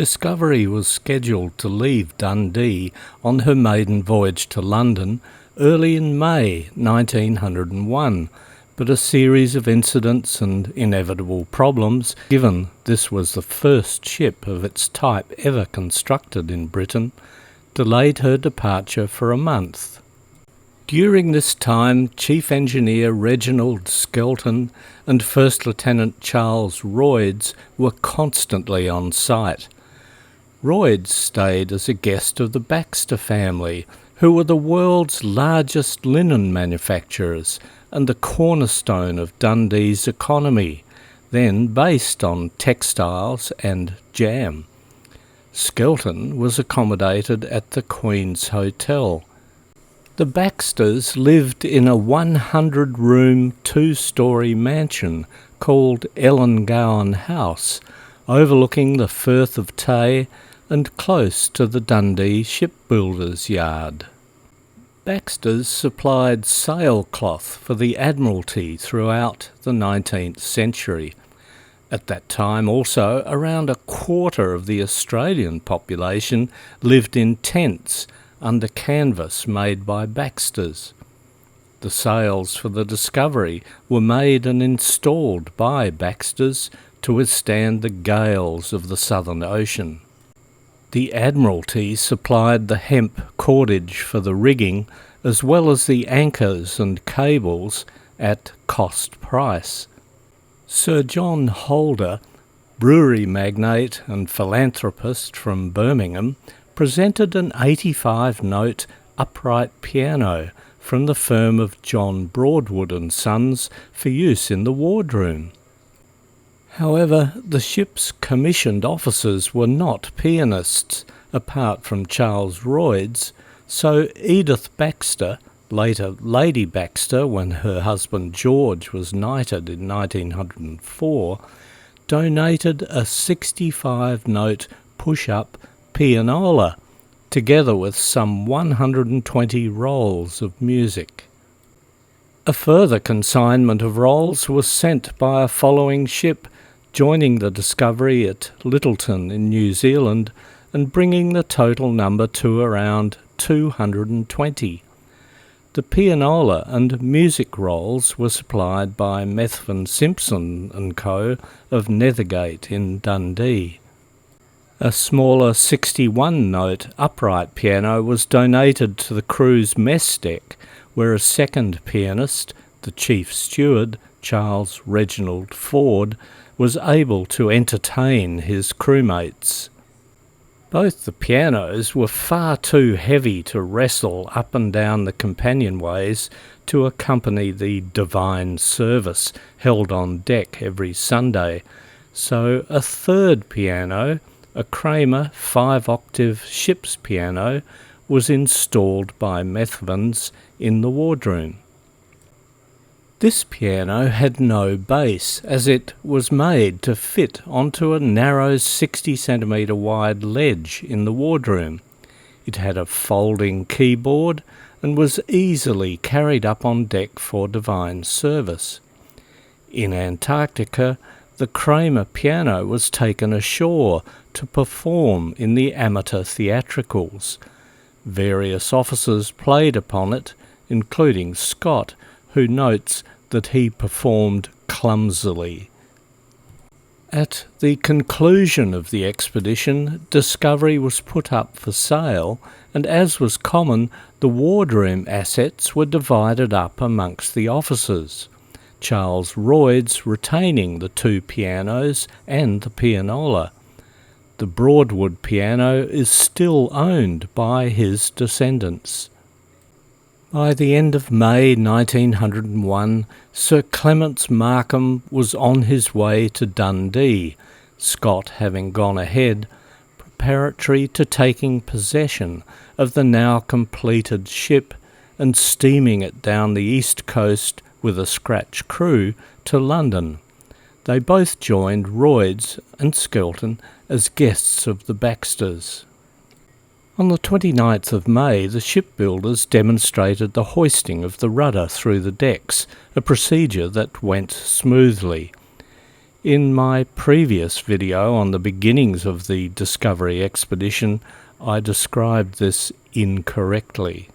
Discovery was scheduled to leave Dundee on her maiden voyage to London early in May 1901, but a series of incidents and inevitable problems, given this was the first ship of its type ever constructed in Britain, delayed her departure for a month. During this time, Chief Engineer Reginald Skelton and First Lieutenant Charles Royds were constantly on site. Royds stayed as a guest of the Baxter family, who were the world's largest linen manufacturers and the cornerstone of Dundee's economy, then based on textiles and jam. Skelton was accommodated at the Queen's Hotel. The Baxters lived in a 100-room, two-storey mansion called Ellengowan House, overlooking the Firth of Tay and close to the Dundee shipbuilder's yard. Baxters supplied sailcloth for the Admiralty throughout the 19th century. At that time also, around a quarter of the Australian population lived in tents under canvas made by Baxters. The sails for the Discovery were made and installed by Baxters to withstand the gales of the Southern Ocean. The Admiralty supplied the hemp cordage for the rigging, as well as the anchors and cables at cost price. Sir John Holder, brewery magnate and philanthropist from Birmingham, presented an 85-note upright piano from the firm of John Broadwood and Sons for use in the wardroom. However, the ship's commissioned officers were not pianists, apart from Charles Royds, so Edith Baxter, later Lady Baxter when her husband George was knighted in 1904, donated a 65-note push-up pianola, together with some 120 rolls of music. A further consignment of rolls was sent by a following ship, joining the Discovery at Lyttelton in New Zealand and bringing the total number to around 220. The pianola and music rolls were supplied by Methven Simpson and Co. of Nethergate in Dundee. A smaller 61-note upright piano was donated to the crew's mess deck, where a second pianist, the chief steward, Charles Reginald Ford, was able to entertain his crewmates. Both the pianos were far too heavy to wrestle up and down the companionways to accompany the divine service held on deck every Sunday, so a third piano, a Kramer 5-octave ship's piano, was installed by Methvens in the wardroom. This piano had no bass, as it was made to fit onto a narrow 60-centimetre wide ledge in the wardroom. It had a folding keyboard and was easily carried up on deck for divine service. In Antarctica, the Kramer piano was taken ashore to perform in the amateur theatricals. Various officers played upon it, including Scott, who notes that he performed clumsily. At the conclusion of the expedition, Discovery was put up for sale, and as was common, the wardroom assets were divided up amongst the officers, Charles Royds retaining the two pianos and the pianola. The Broadwood piano is still owned by his descendants. By the end of May 1901, Sir Clements Markham was on his way to Dundee, Scott having gone ahead, preparatory to taking possession of the now completed ship and steaming it down the east coast with a scratch crew to London. They both joined Royds and Skelton as guests of the Baxters. On the 29th of May, the shipbuilders demonstrated the hoisting of the rudder through the decks, a procedure that went smoothly. In my previous video on the beginnings of the Discovery expedition, I described this incorrectly.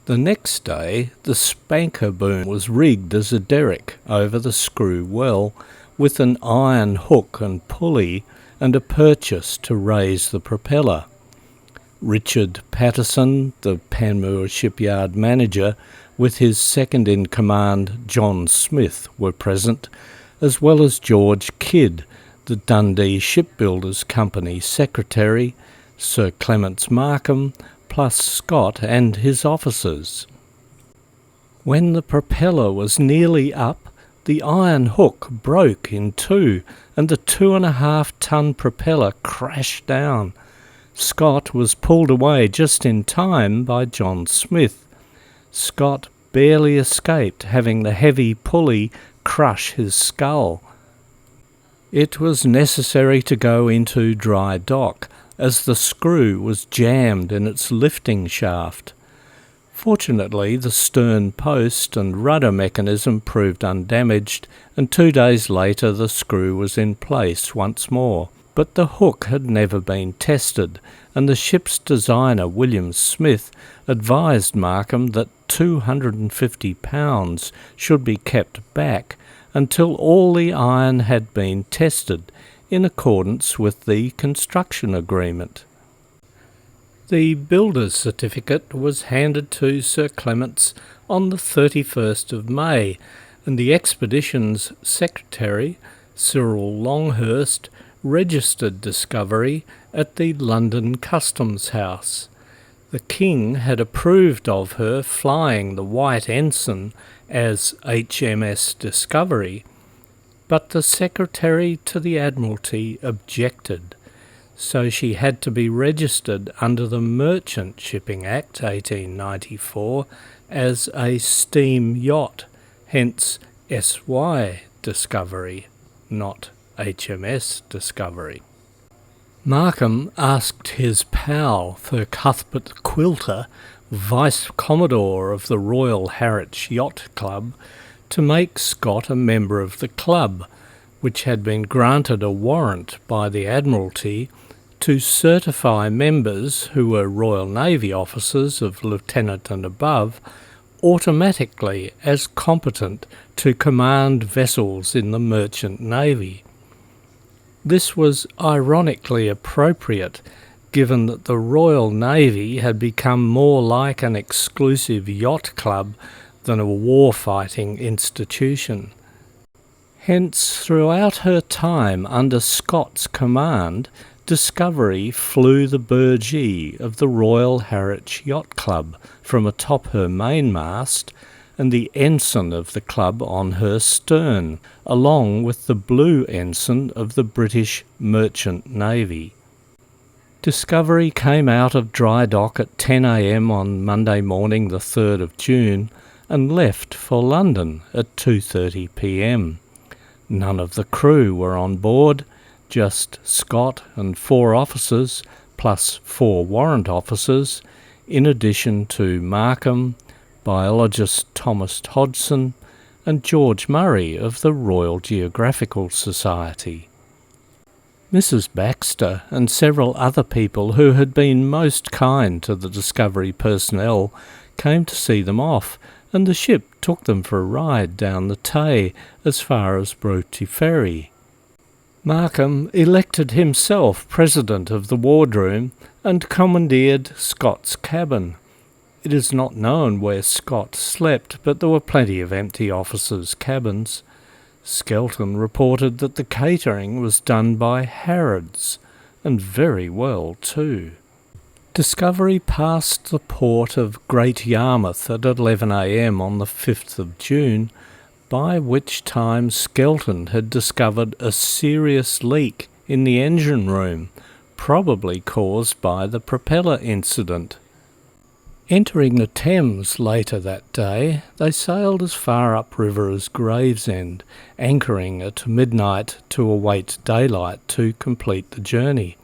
The next day, the spanker boom was rigged as a derrick over the screw well, with an iron hook and pulley and a purchase to raise the propeller. Richard Patterson, the Panmure shipyard manager, with his second-in-command John Smith, were present, as well as George Kidd, the Dundee Shipbuilders Company secretary, Sir Clements Markham, plus Scott and his officers. When the propeller was nearly up, the iron hook broke in two and the 2.5-ton propeller crashed down. Scott was pulled away just in time by John Smith. Scott barely escaped, having the heavy pulley crush his skull. It was necessary to go into dry dock, as the screw was jammed in its lifting shaft. Fortunately, the stern post and rudder mechanism proved undamaged, and 2 days later the screw was in place once more. But the hook had never been tested, and the ship's designer, William Smith, advised Markham that 250 pounds should be kept back until all the iron had been tested, in accordance with the construction agreement. The builder's certificate was handed to Sir Clements on the 31st of May, and the expedition's secretary, Cyril Longhurst, registered Discovery at the London Customs House. The King had approved of her flying the White Ensign as HMS Discovery, but the Secretary to the Admiralty objected, so she had to be registered under the Merchant Shipping Act 1894 as a steam yacht, hence SY Discovery, not HMS Discovery. Markham asked his pal, Sir Cuthbert Quilter, Vice Commodore of the Royal Harwich Yacht Club, to make Scott a member of the club, which had been granted a warrant by the Admiralty to certify members who were Royal Navy officers of lieutenant and above automatically as competent to command vessels in the merchant navy. This was ironically appropriate, given that the Royal Navy had become more like an exclusive yacht club than a war-fighting institution. Hence, throughout her time under Scott's command, Discovery flew the burgee of the Royal Harwich Yacht Club from atop her mainmast, and the ensign of the club on her stern, along with the blue ensign of the British Merchant Navy. Discovery came out of dry dock at 10 a.m. on Monday morning the 3rd of June and left for London at 2:30 p.m. None of the crew were on board, just Scott and 4 officers, plus 4 warrant officers, in addition to Markham, biologist Thomas Hodgson, and George Murray of the Royal Geographical Society. Mrs. Baxter and several other people who had been most kind to the Discovery personnel came to see them off, and the ship took them for a ride down the Tay as far as Broughty Ferry. Markham elected himself president of the wardroom and commandeered Scott's cabin. It is not known where Scott slept, but there were plenty of empty officers' cabins. Skelton reported that the catering was done by Harrods, and very well too. Discovery passed the port of Great Yarmouth at 11 a.m. on the 5th of June, by which time Skelton had discovered a serious leak in the engine room, probably caused by the propeller incident. Entering the Thames later that day, they sailed as far upriver as Gravesend, anchoring at midnight to await daylight to complete the journey.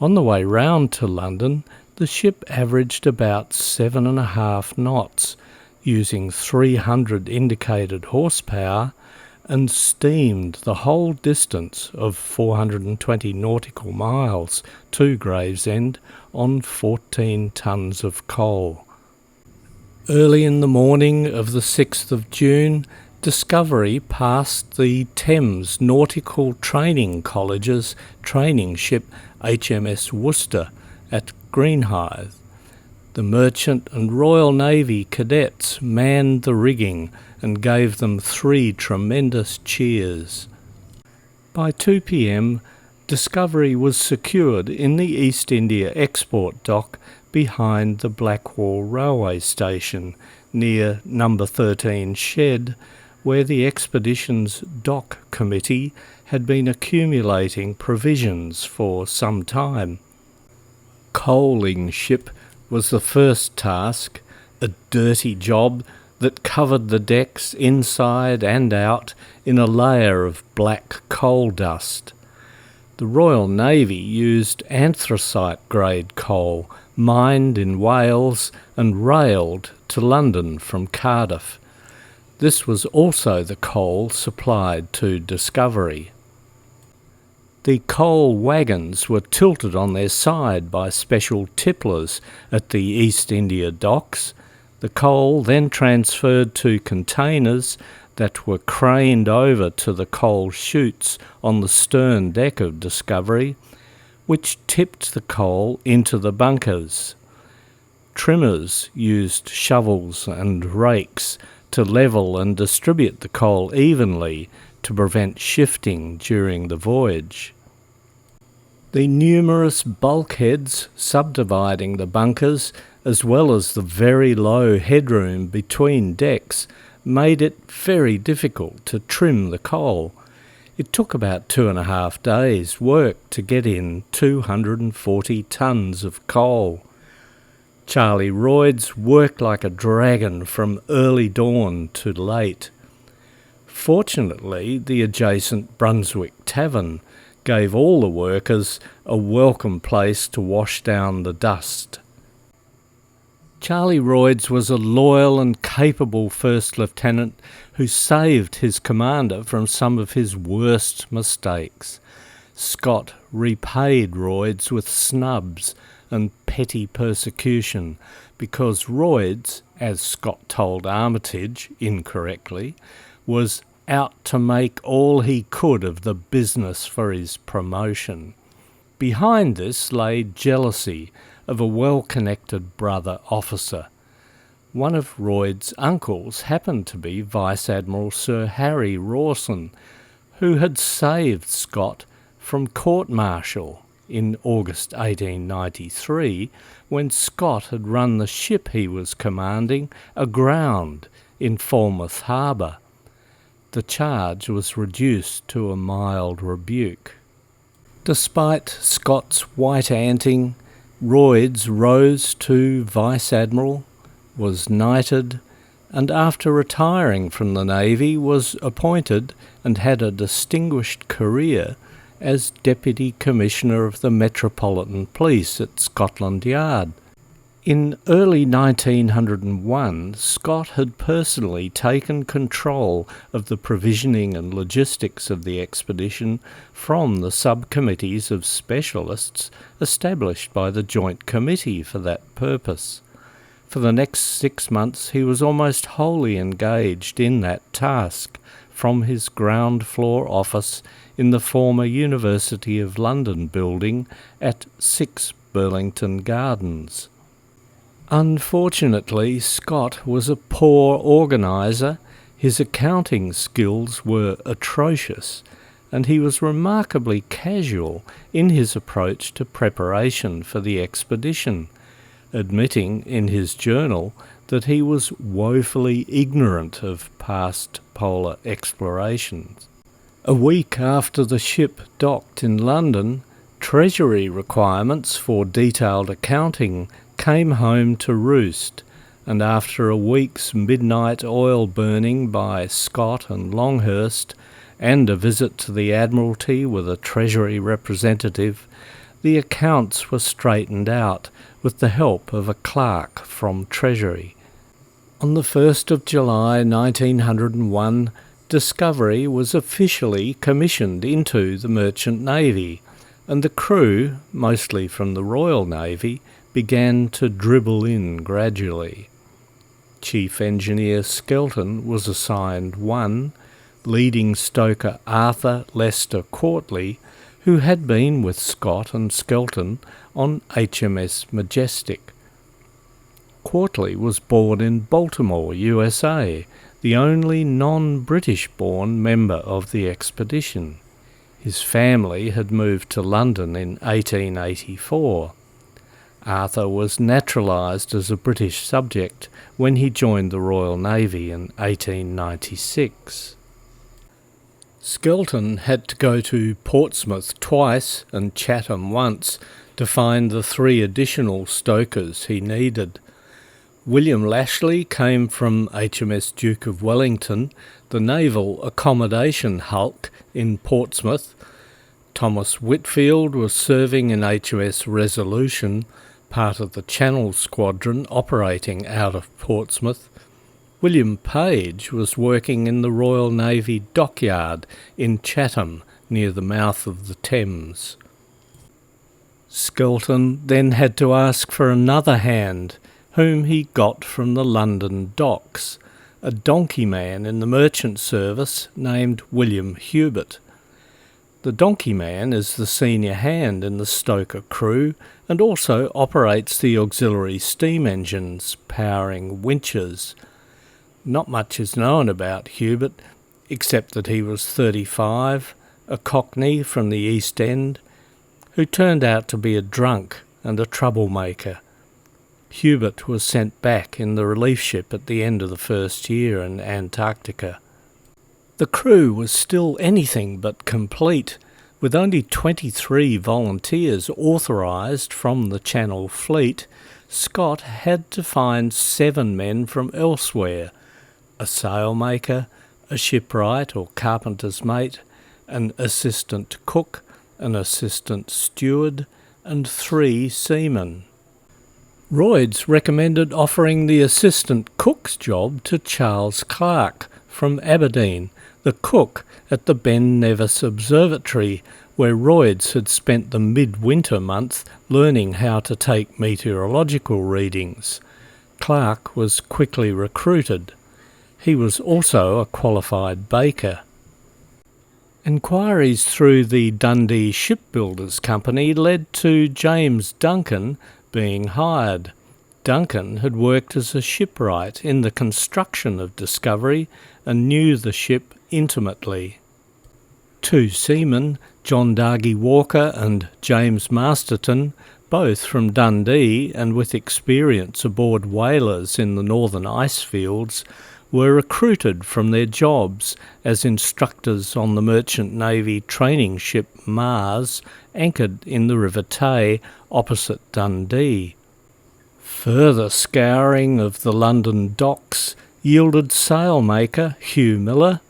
On the way round to London, the ship averaged about 7.5 knots, using 300 indicated horsepower, and steamed the whole distance of 420 nautical miles to Gravesend on 14 tons of coal. Early in the morning of the 6th of June, Discovery passed the Thames Nautical Training College's training ship HMS Worcester at Greenhithe. The Merchant and Royal Navy cadets manned the rigging and gave them 3 tremendous cheers. By 2 p.m, Discovery was secured in the East India export dock behind the Blackwall railway station near number 13 shed, where the expedition's dock committee had been accumulating provisions for some time. Coaling ship was the first task, a dirty job that covered the decks inside and out in a layer of black coal dust. The Royal Navy used anthracite-grade coal mined in Wales and railed to London from Cardiff. This was also the coal supplied to Discovery. The coal wagons were tilted on their side by special tipplers at the East India docks. The coal then transferred to containers that were craned over to the coal chutes on the stern deck of Discovery, which tipped the coal into the bunkers. Trimmers used shovels and rakes to level and distribute the coal evenly to prevent shifting during the voyage. The numerous bulkheads subdividing the bunkers, as well as the very low headroom between decks, made it very difficult to trim the coal. It took about 2.5 days' work to get in 240 tons of coal. Charlie Royds worked like a dragon from early dawn to late. Fortunately, the adjacent Brunswick Tavern gave all the workers a welcome place to wash down the dust. Charlie Royds was a loyal and capable first lieutenant who saved his commander from some of his worst mistakes. Scott repaid Royds with snubs and petty persecution because Royds, as Scott told Armitage incorrectly, was out to make all he could of the business for his promotion. Behind this lay jealousy of a well-connected brother officer. One of Royds' uncles happened to be Vice Admiral Sir Harry Rawson, who had saved Scott from court-martial in August 1893, when Scott had run the ship he was commanding aground in Falmouth Harbour. The charge was reduced to a mild rebuke. Despite Scott's white-anting, Royds rose to Vice Admiral, was knighted, and after retiring from the Navy was appointed and had a distinguished career as Deputy Commissioner of the Metropolitan Police at Scotland Yard. In early 1901, Scott had personally taken control of the provisioning and logistics of the expedition from the subcommittees of specialists established by the Joint Committee for that purpose. For the next 6 months he was almost wholly engaged in that task from his ground floor office in the former University of London building at 6 Burlington Gardens. Unfortunately, Scott was a poor organiser, his accounting skills were atrocious, and he was remarkably casual in his approach to preparation for the expedition, admitting in his journal that he was woefully ignorant of past polar explorations. A week after the ship docked in London, Treasury requirements for detailed accounting came home to roost, and after a week's midnight oil burning by Scott and Longhurst, and a visit to the Admiralty with a Treasury representative, the accounts were straightened out with the help of a clerk from Treasury. On the 1st of July 1901, Discovery was officially commissioned into the Merchant Navy, and the crew, mostly from the Royal Navy, began to dribble in gradually. Chief Engineer Skelton was assigned one, leading stoker Arthur Lester Courtly, who had been with Scott and Skelton on HMS Majestic. Courtly was born in Baltimore, USA, the only non-British-born member of the expedition. His family had moved to London in 1884. Arthur was naturalised as a British subject when he joined the Royal Navy in 1896. Skelton had to go to Portsmouth twice and Chatham once to find the 3 additional stokers he needed. William Lashley came from HMS Duke of Wellington, the naval accommodation hulk in Portsmouth. Thomas Whitfield was serving in HMS Resolution, part of the Channel Squadron operating out of Portsmouth. William Page was working in the Royal Navy dockyard in Chatham, near the mouth of the Thames. Skelton then had to ask for another hand, whom he got from the London docks, a donkey man in the merchant service named William Hubert. The donkey man is the senior hand in the stoker crew and also operates the auxiliary steam engines powering winches. Not much is known about Hubert, except that he was 35, a Cockney from the East End, who turned out to be a drunk and a troublemaker. Hubert was sent back in the relief ship at the end of the first year in Antarctica. The crew was still anything but complete, with only 23 volunteers authorised from the Channel Fleet. Scott had to find 7 men from elsewhere: a sailmaker, a shipwright or carpenter's mate, an assistant cook, an assistant steward, and 3 seamen. Royds recommended offering the assistant cook's job to Charles Clark from Aberdeen, the cook at the Ben Nevis Observatory, where Royds had spent the midwinter month learning how to take meteorological readings. Clark was quickly recruited. He was also a qualified baker. Enquiries through the Dundee Shipbuilders Company led to James Duncan being hired. Duncan had worked as a shipwright in the construction of Discovery and knew the ship intimately. 2 seamen, John Dargy Walker and James Masterton, both from Dundee and with experience aboard whalers in the northern ice fields, were recruited from their jobs as instructors on the Merchant Navy training ship Mars, anchored in the River Tay opposite Dundee. Further scouring of the London docks yielded sailmaker Hugh Miller,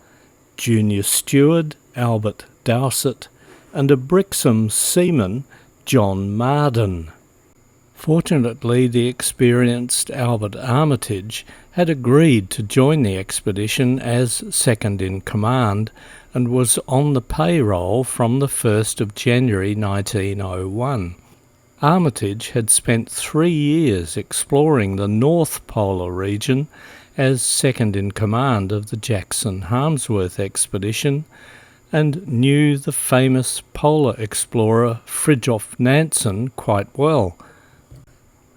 junior steward Albert Dowsett, and a Brixham seaman John Marden. Fortunately, the experienced Albert Armitage had agreed to join the expedition as second in command and was on the payroll from the 1st of January 1901. Armitage had spent 3 years exploring the North Polar region as second in command of the Jackson-Harmsworth expedition and knew the famous polar explorer Fridtjof Nansen quite well.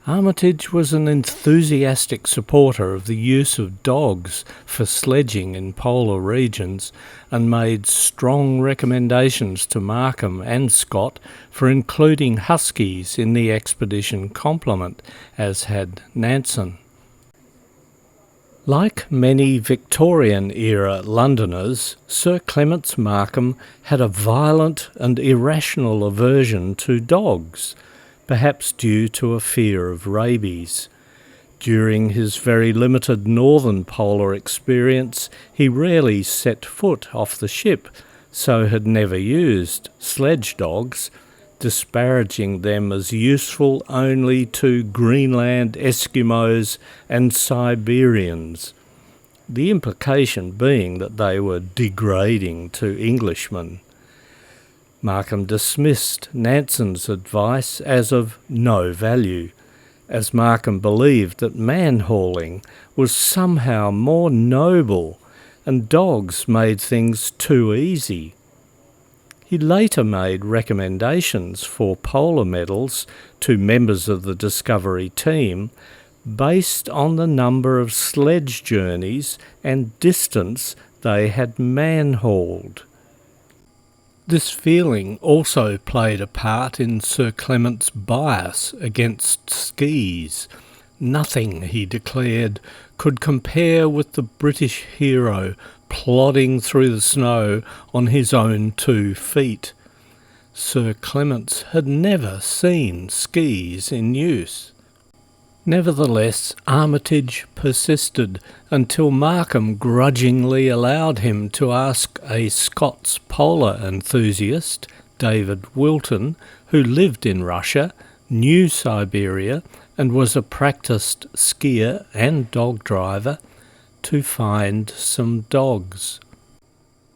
Armitage was an enthusiastic supporter of the use of dogs for sledging in polar regions and made strong recommendations to Markham and Scott for including huskies in the expedition complement, as had Nansen. Like many Victorian-era Londoners, Sir Clements Markham had a violent and irrational aversion to dogs, perhaps due to a fear of rabies. During his very limited northern polar experience, he rarely set foot off the ship, so had never used sledge dogs, disparaging them as useful only to Greenland Eskimos and Siberians. the implication being that they were degrading to Englishmen. Markham dismissed Nansen's advice as of no value, as Markham believed that man-hauling was somehow more noble and dogs made things too easy. He later made recommendations for polar medals to members of the Discovery team based on the number of sledge journeys and distance they had man-hauled. This feeling also played a part in Sir Clement's bias against skis. Nothing, he declared, could compare with the British hero plodding through the snow on his own 2 feet. Sir Clements had never seen skis in use. Nevertheless, Armitage persisted until Markham grudgingly allowed him to ask a Scots polar enthusiast, David Wilton, who lived in Russia, knew Siberia, and was a practised skier and dog driver, to find some dogs.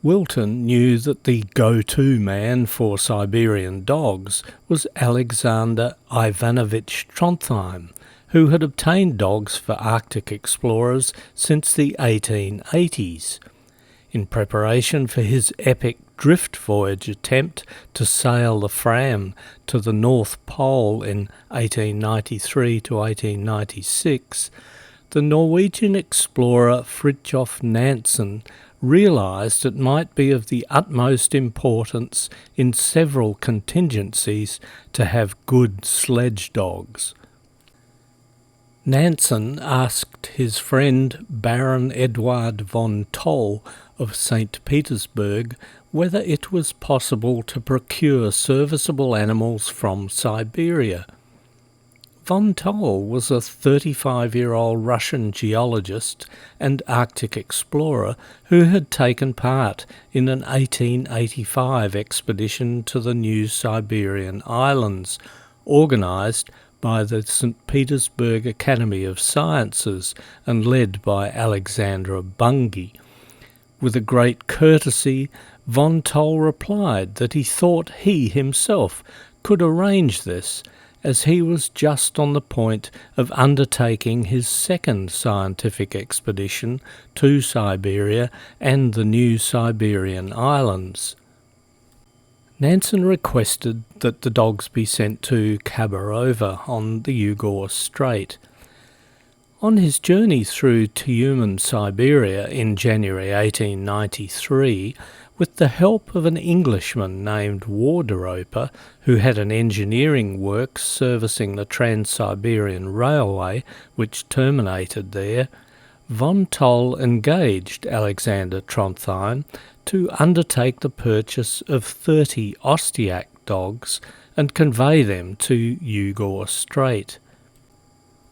Wilton knew that the go-to man for Siberian dogs was Alexander Ivanovich Trondheim, who had obtained dogs for Arctic explorers since the 1880s. In preparation for his epic drift voyage attempt to sail the Fram to the North Pole in 1893 to 1896, the Norwegian explorer Fridtjof Nansen realised it might be of the utmost importance in several contingencies to have good sledge dogs. Nansen asked his friend Baron Eduard von Toll of St. Petersburg whether it was possible to procure serviceable animals from Siberia. Von Toll was a 35-year-old Russian geologist and Arctic explorer who had taken part in an 1885 expedition to the New Siberian Islands, organised by the St. Petersburg Academy of Sciences and led by Alexandra Bunge. With a great courtesy, von Toll replied that he thought he himself could arrange this, as he was just on the point of undertaking his second scientific expedition to Siberia and the New Siberian Islands. Nansen requested that the dogs be sent to Khabarova on the Yugor Strait. On his journey through Tyumen, Siberia in January 1893, with the help of an Englishman named Warderoper, who had an engineering works servicing the Trans-Siberian Railway, which terminated there, von Toll engaged Alexander Trondheim to undertake the purchase of 30 Ostiak dogs and convey them to Yugor Strait.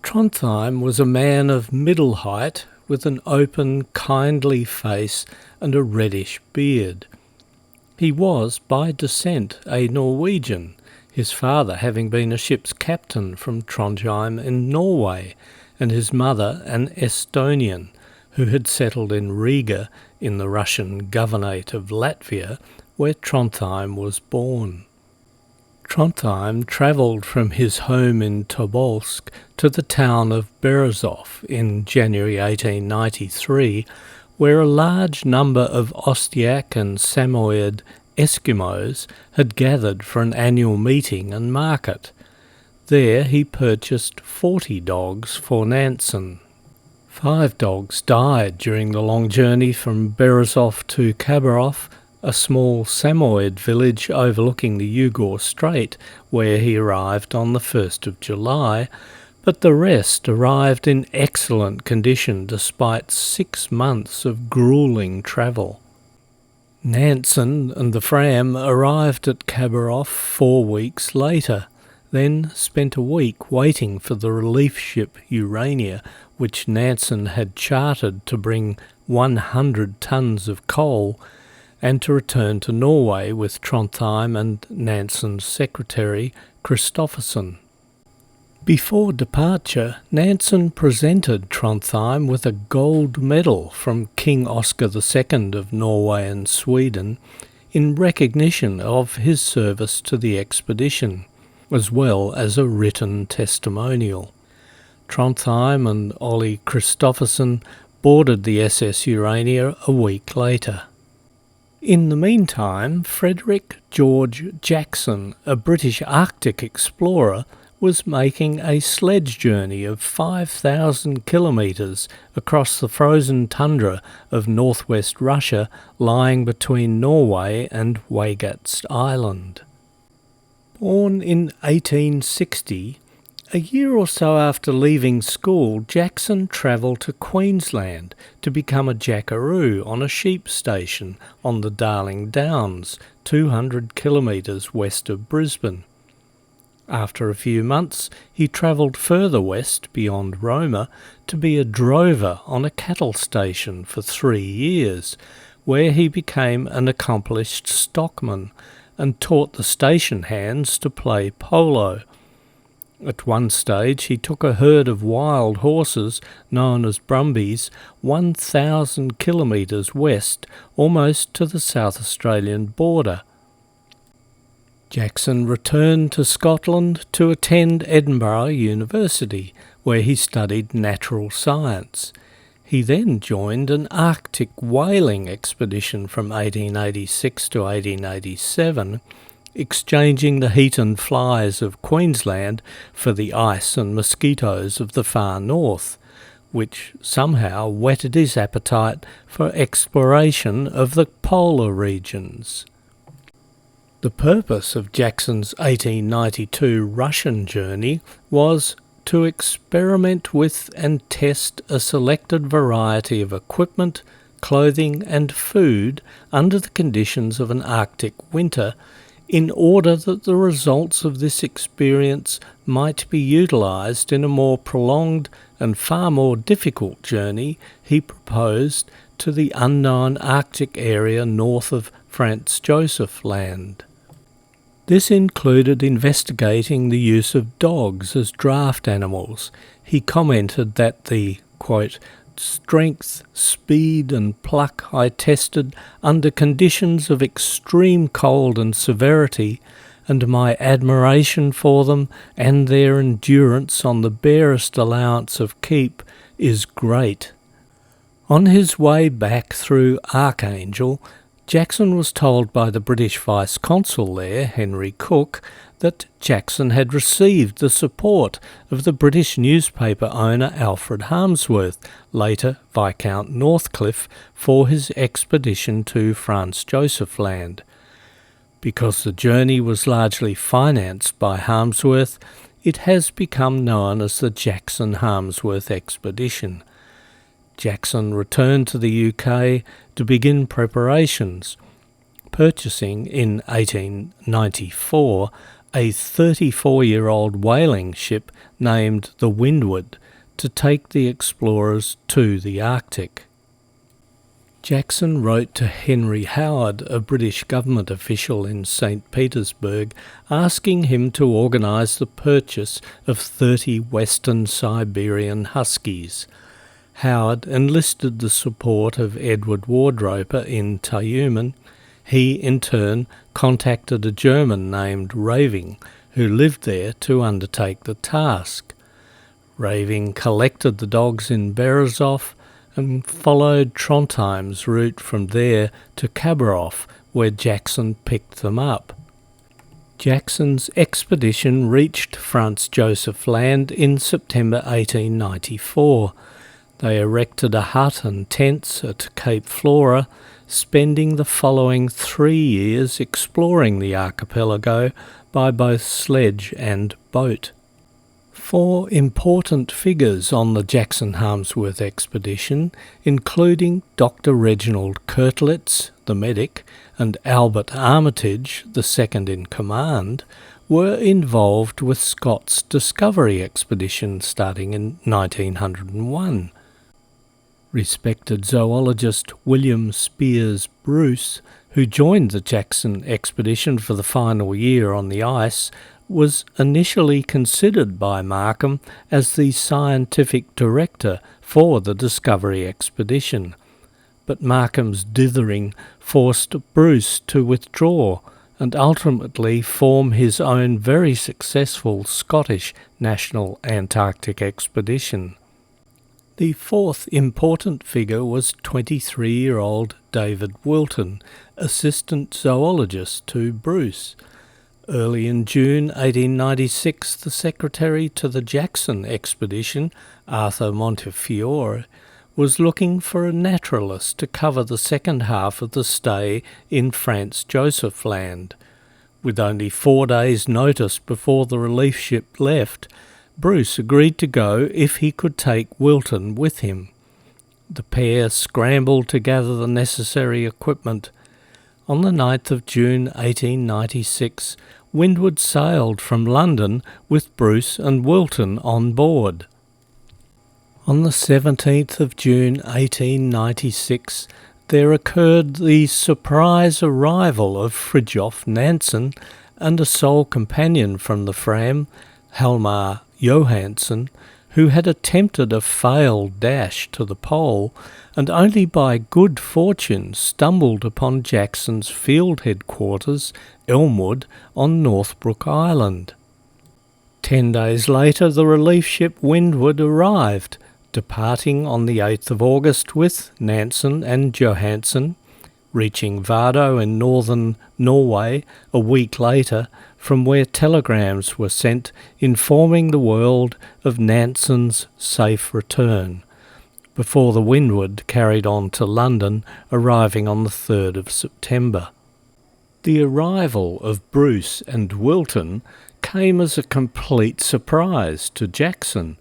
Trondheim was a man of middle height, with an open, kindly face and a reddish beard. He was, by descent, a Norwegian, his father having been a ship's captain from Trondheim in Norway, and his mother an Estonian, who had settled in Riga in the Russian Governorate of Latvia, where Trondheim was born. Trondheim travelled from his home in Tobolsk to the town of Berezov in January 1893, where a large number of Ostiak and Samoyed Eskimos had gathered for an annual meeting and market. There he purchased 40 dogs for Nansen. 5 dogs died during the long journey from Berezov to Khabarov, a small Samoyed village overlooking the Yugor Strait, where he arrived on the 1st of July, but the rest arrived in excellent condition despite 6 months of gruelling travel. Nansen and the Fram arrived at Khabarov 4 weeks later, then spent a week waiting for the relief ship Urania, which Nansen had chartered to bring 100 tons of coal, and to return to Norway with Trondheim and Nansen's secretary, Christophersen. Before departure, Nansen presented Trondheim with a gold medal from King Oscar II of Norway and Sweden in recognition of his service to the expedition, as well as a written testimonial. Trondheim and Ole Christophersen boarded the SS Urania a week later. In the meantime, Frederick George Jackson, a British Arctic explorer, was making a sledge journey of 5,000 kilometres across the frozen tundra of northwest Russia lying between Norway and Waigat's Island. Born in 1860, a year or so after leaving school, Jackson travelled to Queensland to become a jackaroo on a sheep station on the Darling Downs, 200 kilometres west of Brisbane. After a few months, he travelled further west beyond Roma to be a drover on a cattle station for 3 years, where he became an accomplished stockman and taught the station hands to play polo. At one stage he took a herd of wild horses, known as brumbies, 1,000 kilometres west, almost to the South Australian border. Jackson returned to Scotland to attend Edinburgh University, where he studied natural science. He then joined an Arctic whaling expedition from 1886 to 1887, exchanging the heat and flies of Queensland for the ice and mosquitoes of the far north, which somehow whetted his appetite for exploration of the polar regions. The purpose of Jackson's 1892 Russian journey was to experiment with and test a selected variety of equipment, clothing and food under the conditions of an Arctic winter, in order that the results of this experience might be utilised in a more prolonged and far more difficult journey he proposed to the unknown Arctic area north of Franz Josef Land. This included investigating the use of dogs as draft animals. He commented that the, quote, strength, speed and pluck I tested under conditions of extreme cold and severity, and my admiration for them and their endurance on the barest allowance of keep is great. On his way back through Archangel, Jackson was told by the British Vice-Consul there, Henry Cook, that Jackson had received the support of the British newspaper owner Alfred Harmsworth, later Viscount Northcliffe, for his expedition to Franz Josef Land. Because the journey was largely financed by Harmsworth, it has become known as the Jackson-Harmsworth expedition. Jackson returned to the UK to begin preparations, purchasing in 1894 a 34-year-old whaling ship named the Windward to take the explorers to the Arctic. Jackson wrote to Henry Howard, a British government official in St. Petersburg, asking him to organise the purchase of 30 Western Siberian Huskies. Howard enlisted the support of Edward Wardroper in Tyumen. He, in turn, contacted a German named Raving, who lived there, to undertake the task. Raving collected the dogs in Berezov and followed Trondheim's route from there to Khabarov, where Jackson picked them up. Jackson's expedition reached Franz Josef Land in September 1894. They erected a hut and tents at Cape Flora, spending the following 3 years exploring the archipelago by both sledge and boat. 4 important figures on the Jackson-Harmsworth expedition, including Dr. Reginald Kurtlitz, the medic, and Albert Armitage, the second in command, were involved with Scott's Discovery expedition starting in 1901. Respected zoologist William Spears Bruce, who joined the Jackson expedition for the final year on the ice, was initially considered by Markham as the scientific director for the Discovery expedition, but Markham's dithering forced Bruce to withdraw and ultimately form his own very successful Scottish National Antarctic Expedition. The fourth important figure was 23-year-old David Wilton, assistant zoologist to Bruce. Early in June 1896, the secretary to the Jackson expedition, Arthur Montefiore, was looking for a naturalist to cover the second half of the stay in Franz Josef Land. With only 4 days' notice before the relief ship left, Bruce agreed to go if he could take Wilton with him. The pair scrambled to gather the necessary equipment. On the 9th of June 1896, Windward sailed from London with Bruce and Wilton on board. On the 17th of June 1896, there occurred the surprise arrival of Fridtjof Nansen and a sole companion from the Fram, Hjalmar Johansen, who had attempted a failed dash to the pole and only by good fortune stumbled upon Jackson's field headquarters, Elmwood, on Northbrook Island. 10 days later, the relief ship Windward arrived, departing on the 8th of August with Nansen and Johansen, reaching Vardø in northern Norway a week later, from where telegrams were sent informing the world of Nansen's safe return, before the Windward carried on to London, arriving on the 3rd of September. The arrival of Bruce and Wilton came as a complete surprise to Jackson,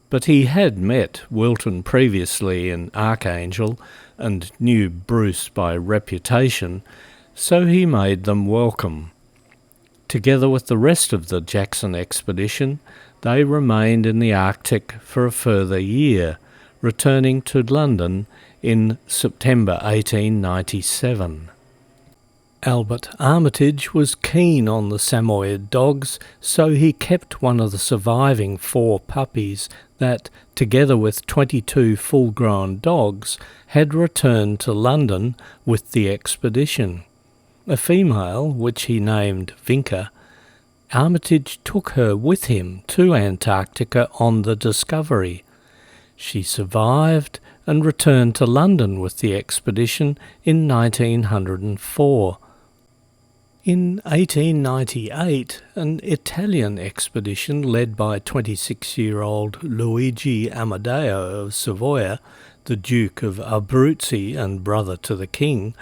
but he had met Wilton previously in Archangel and knew Bruce by reputation, so he made them welcome. Together with the rest of the Jackson expedition, they remained in the Arctic for a further year, returning to London in September 1897. Albert Armitage was keen on the Samoyed dogs, so he kept one of the surviving 4 puppies that, together with 22 full-grown dogs, had returned to London with the expedition. A female, which he named Vinca, Armitage took her with him to Antarctica on the Discovery. She survived and returned to London with the expedition in 1904. In 1898, an Italian expedition led by 26-year-old Luigi Amadeo of Savoia, the Duke of Abruzzi and brother to the King,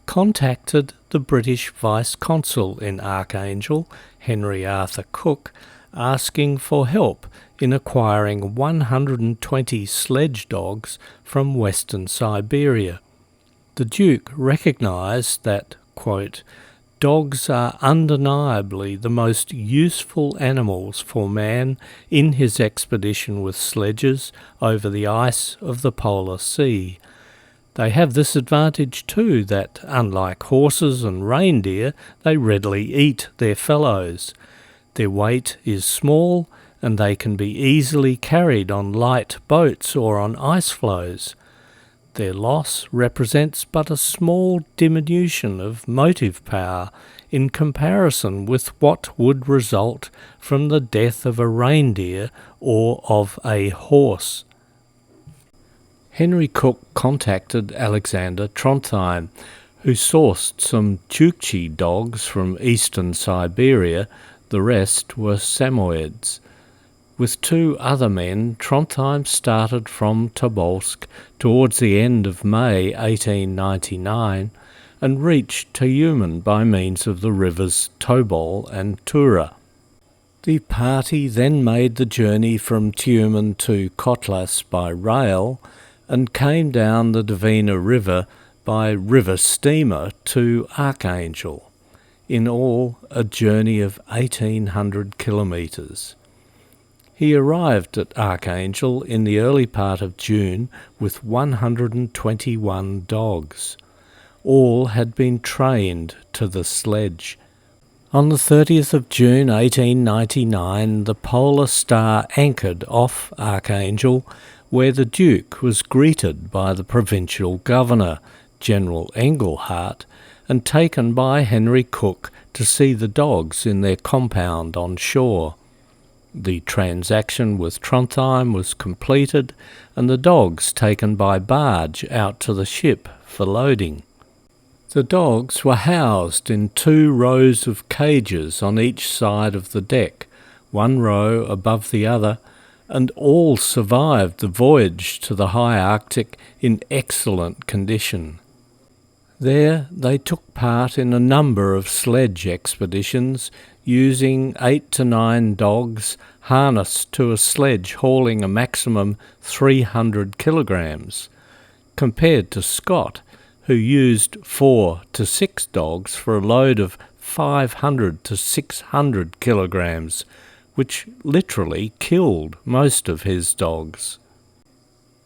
contacted the British Vice-Consul in Archangel, Henry Arthur Cook, asking for help in acquiring 120 sledge dogs from western Siberia. The Duke recognised that, quote, "Dogs are undeniably the most useful animals for man in his expedition with sledges over the ice of the Polar Sea. They have this advantage too, that, unlike horses and reindeer, they readily eat their fellows. Their weight is small, and they can be easily carried on light boats or on ice floes. Their loss represents but a small diminution of motive power in comparison with what would result from the death of a reindeer or of a horse." Henry Cook contacted Alexander Trondheim, who sourced some Chukchi dogs from eastern Siberia. The rest were Samoyeds. With 2 other men, Trondheim started from Tobolsk towards the end of May 1899 and reached Tyumen by means of the rivers Tobol and Tura. The party then made the journey from Tyumen to Kotlas by rail and came down the Dvina River by river steamer to Archangel. In all, a journey of 1,800 kilometres. He arrived at Archangel in the early part of June with 121 dogs. All had been trained to the sledge. On the 30th of June 1899, the Polar Star anchored off Archangel, where the Duke was greeted by the provincial governor, General Engelhart, and taken by Henry Cook to see the dogs in their compound on shore. The transaction with Trondheim was completed, and the dogs taken by barge out to the ship for loading. The dogs were housed in 2 rows of cages on each side of the deck, one row above the other, and all survived the voyage to the high Arctic in excellent condition. There they took part in a number of sledge expeditions, using 8 to 9 dogs harnessed to a sledge hauling a maximum 300 kilograms, compared to Scott, who used 4 to 6 dogs for a load of 500 to 600 kilograms, which literally killed most of his dogs.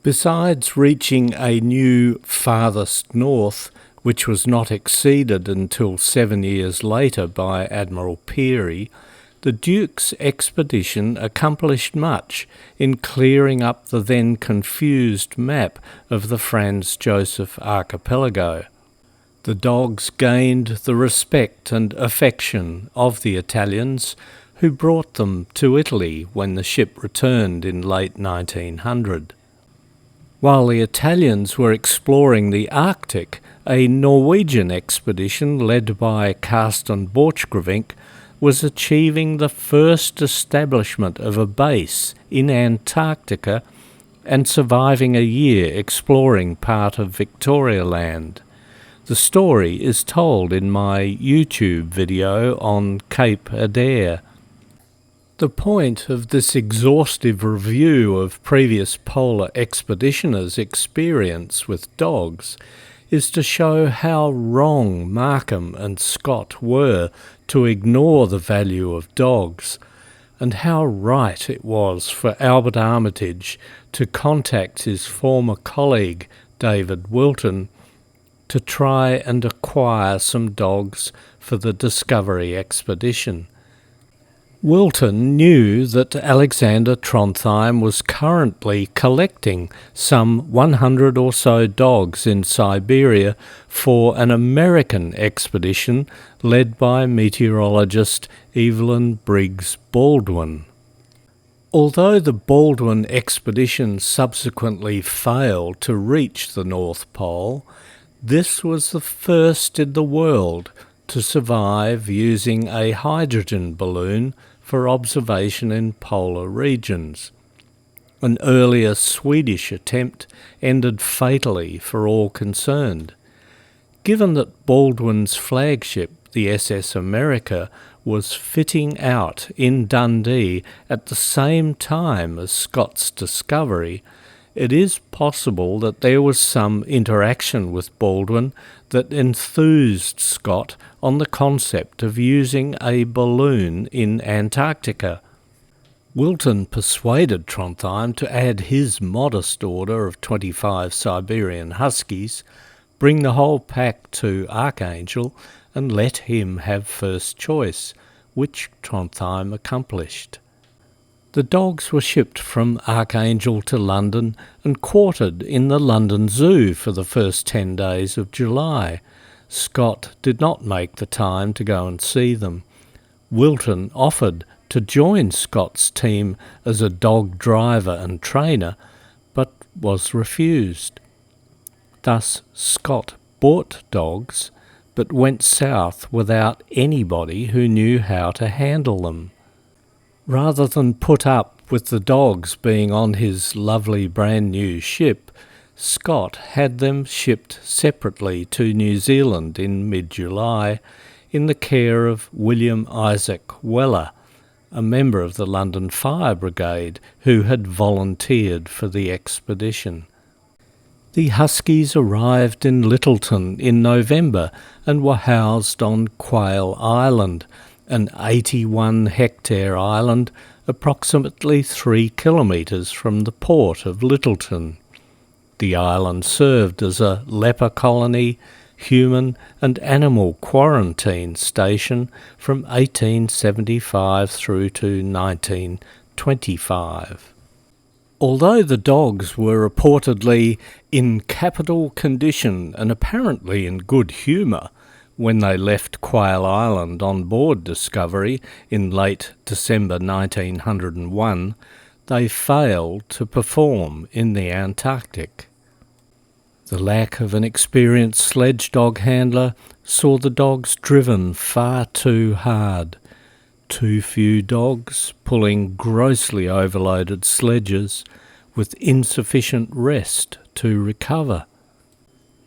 Besides reaching a new farthest north, which was not exceeded until 7 years later by Admiral Peary, the Duke's expedition accomplished much in clearing up the then confused map of the Franz Josef archipelago. The dogs gained the respect and affection of the Italians, who brought them to Italy when the ship returned in late 1900. While the Italians were exploring the Arctic, a Norwegian expedition led by Carsten Borchgrevink was achieving the first establishment of a base in Antarctica and surviving a year exploring part of Victoria Land. The story is told in my YouTube video on Cape Adair. The point of this exhaustive review of previous polar expeditioners' experience with dogs is to show how wrong Markham and Scott were to ignore the value of dogs, and how right it was for Albert Armitage to contact his former colleague David Wilton to try and acquire some dogs for the Discovery expedition. Wilton knew that Alexander Trondheim was currently collecting some 100 or so dogs in Siberia for an American expedition led by meteorologist Evelyn Briggs Baldwin. Although the Baldwin expedition subsequently failed to reach the North Pole, this was the first in the world to survive using a hydrogen balloon for observation in polar regions. An earlier Swedish attempt ended fatally for all concerned. Given that Baldwin's flagship, the SS America, was fitting out in Dundee at the same time as Scott's Discovery, it is possible that there was some interaction with Baldwin that enthused Scott on the concept of using a balloon in Antarctica. Wilton persuaded Trondheim to add his modest order of 25 Siberian Huskies, bring the whole pack to Archangel, and let him have first choice, which Trondheim accomplished. The dogs were shipped from Archangel to London and quartered in the London Zoo for the first 10 days of July. Scott did not make the time to go and see them. Wilton offered to join Scott's team as a dog driver and trainer, but was refused. Thus Scott bought dogs, but went south without anybody who knew how to handle them. Rather than put up with the dogs being on his lovely brand new ship, Scott had them shipped separately to New Zealand in mid-July in the care of William Isaac Weller, a member of the London Fire Brigade who had volunteered for the expedition. The Huskies arrived in Lyttelton in November and were housed on Quail Island, an 81-hectare island approximately 3 kilometres from the port of Lyttelton. The island served as a leper colony, human and animal quarantine station from 1875 through to 1925. Although the dogs were reportedly in capital condition and apparently in good humour when they left Quail Island on board Discovery in late December 1901, they failed to perform in the Antarctic. The lack of an experienced sledge dog handler saw the dogs driven far too hard. Too few dogs pulling grossly overloaded sledges with insufficient rest to recover.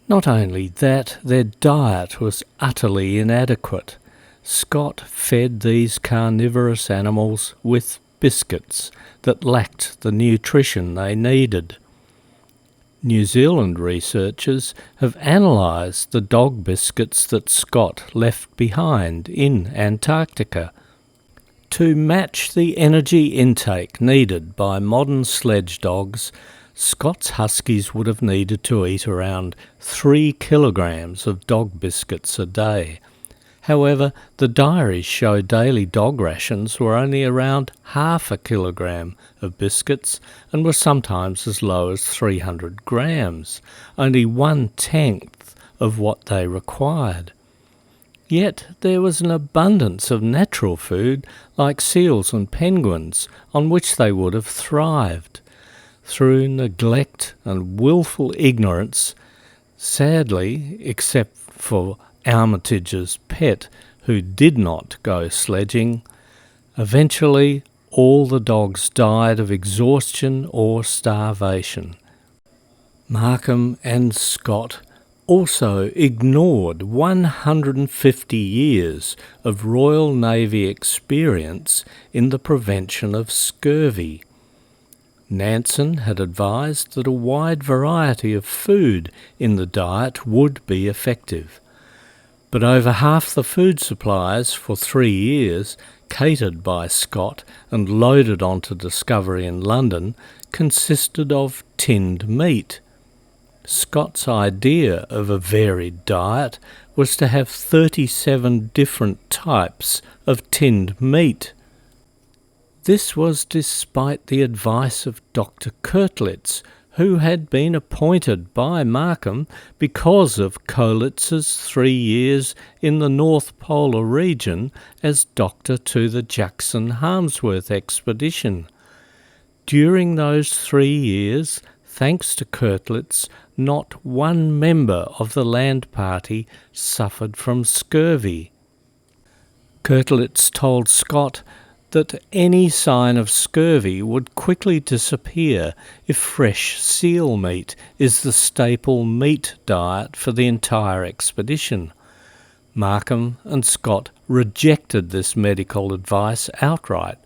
Not only that, their diet was utterly inadequate. Scott fed these carnivorous animals with biscuits that lacked the nutrition they needed. New Zealand researchers have analysed the dog biscuits that Scott left behind in Antarctica. To match the energy intake needed by modern sledge dogs, Scott's huskies would have needed to eat around 3 kilograms of dog biscuits a day. However, the diaries show daily dog rations were only around half a kilogram of biscuits and were sometimes as low as 300 grams, only 1/10 of what they required. Yet there was an abundance of natural food like seals and penguins on which they would have thrived. Through neglect and willful ignorance, sadly, except for Armitage's pet, who did not go sledging, eventually all the dogs died of exhaustion or starvation. Markham and Scott also ignored 150 years of Royal Navy experience in the prevention of scurvy. Nansen had advised that a wide variety of food in the diet would be effective. But over half the food supplies for 3 years, catered by Scott and loaded onto Discovery in London, consisted of tinned meat. Scott's idea of a varied diet was to have 37 different types of tinned meat. This was despite the advice of Dr. Koettlitz, who had been appointed by Markham because of Koetlitz's 3 years in the North Polar region as doctor to the Jackson-Harmsworth expedition. During those 3 years, thanks to Koettlitz, not one member of the land party suffered from scurvy. Koettlitz told Scott that any sign of scurvy would quickly disappear if fresh seal meat is the staple meat diet for the entire expedition. Markham and Scott rejected this medical advice outright,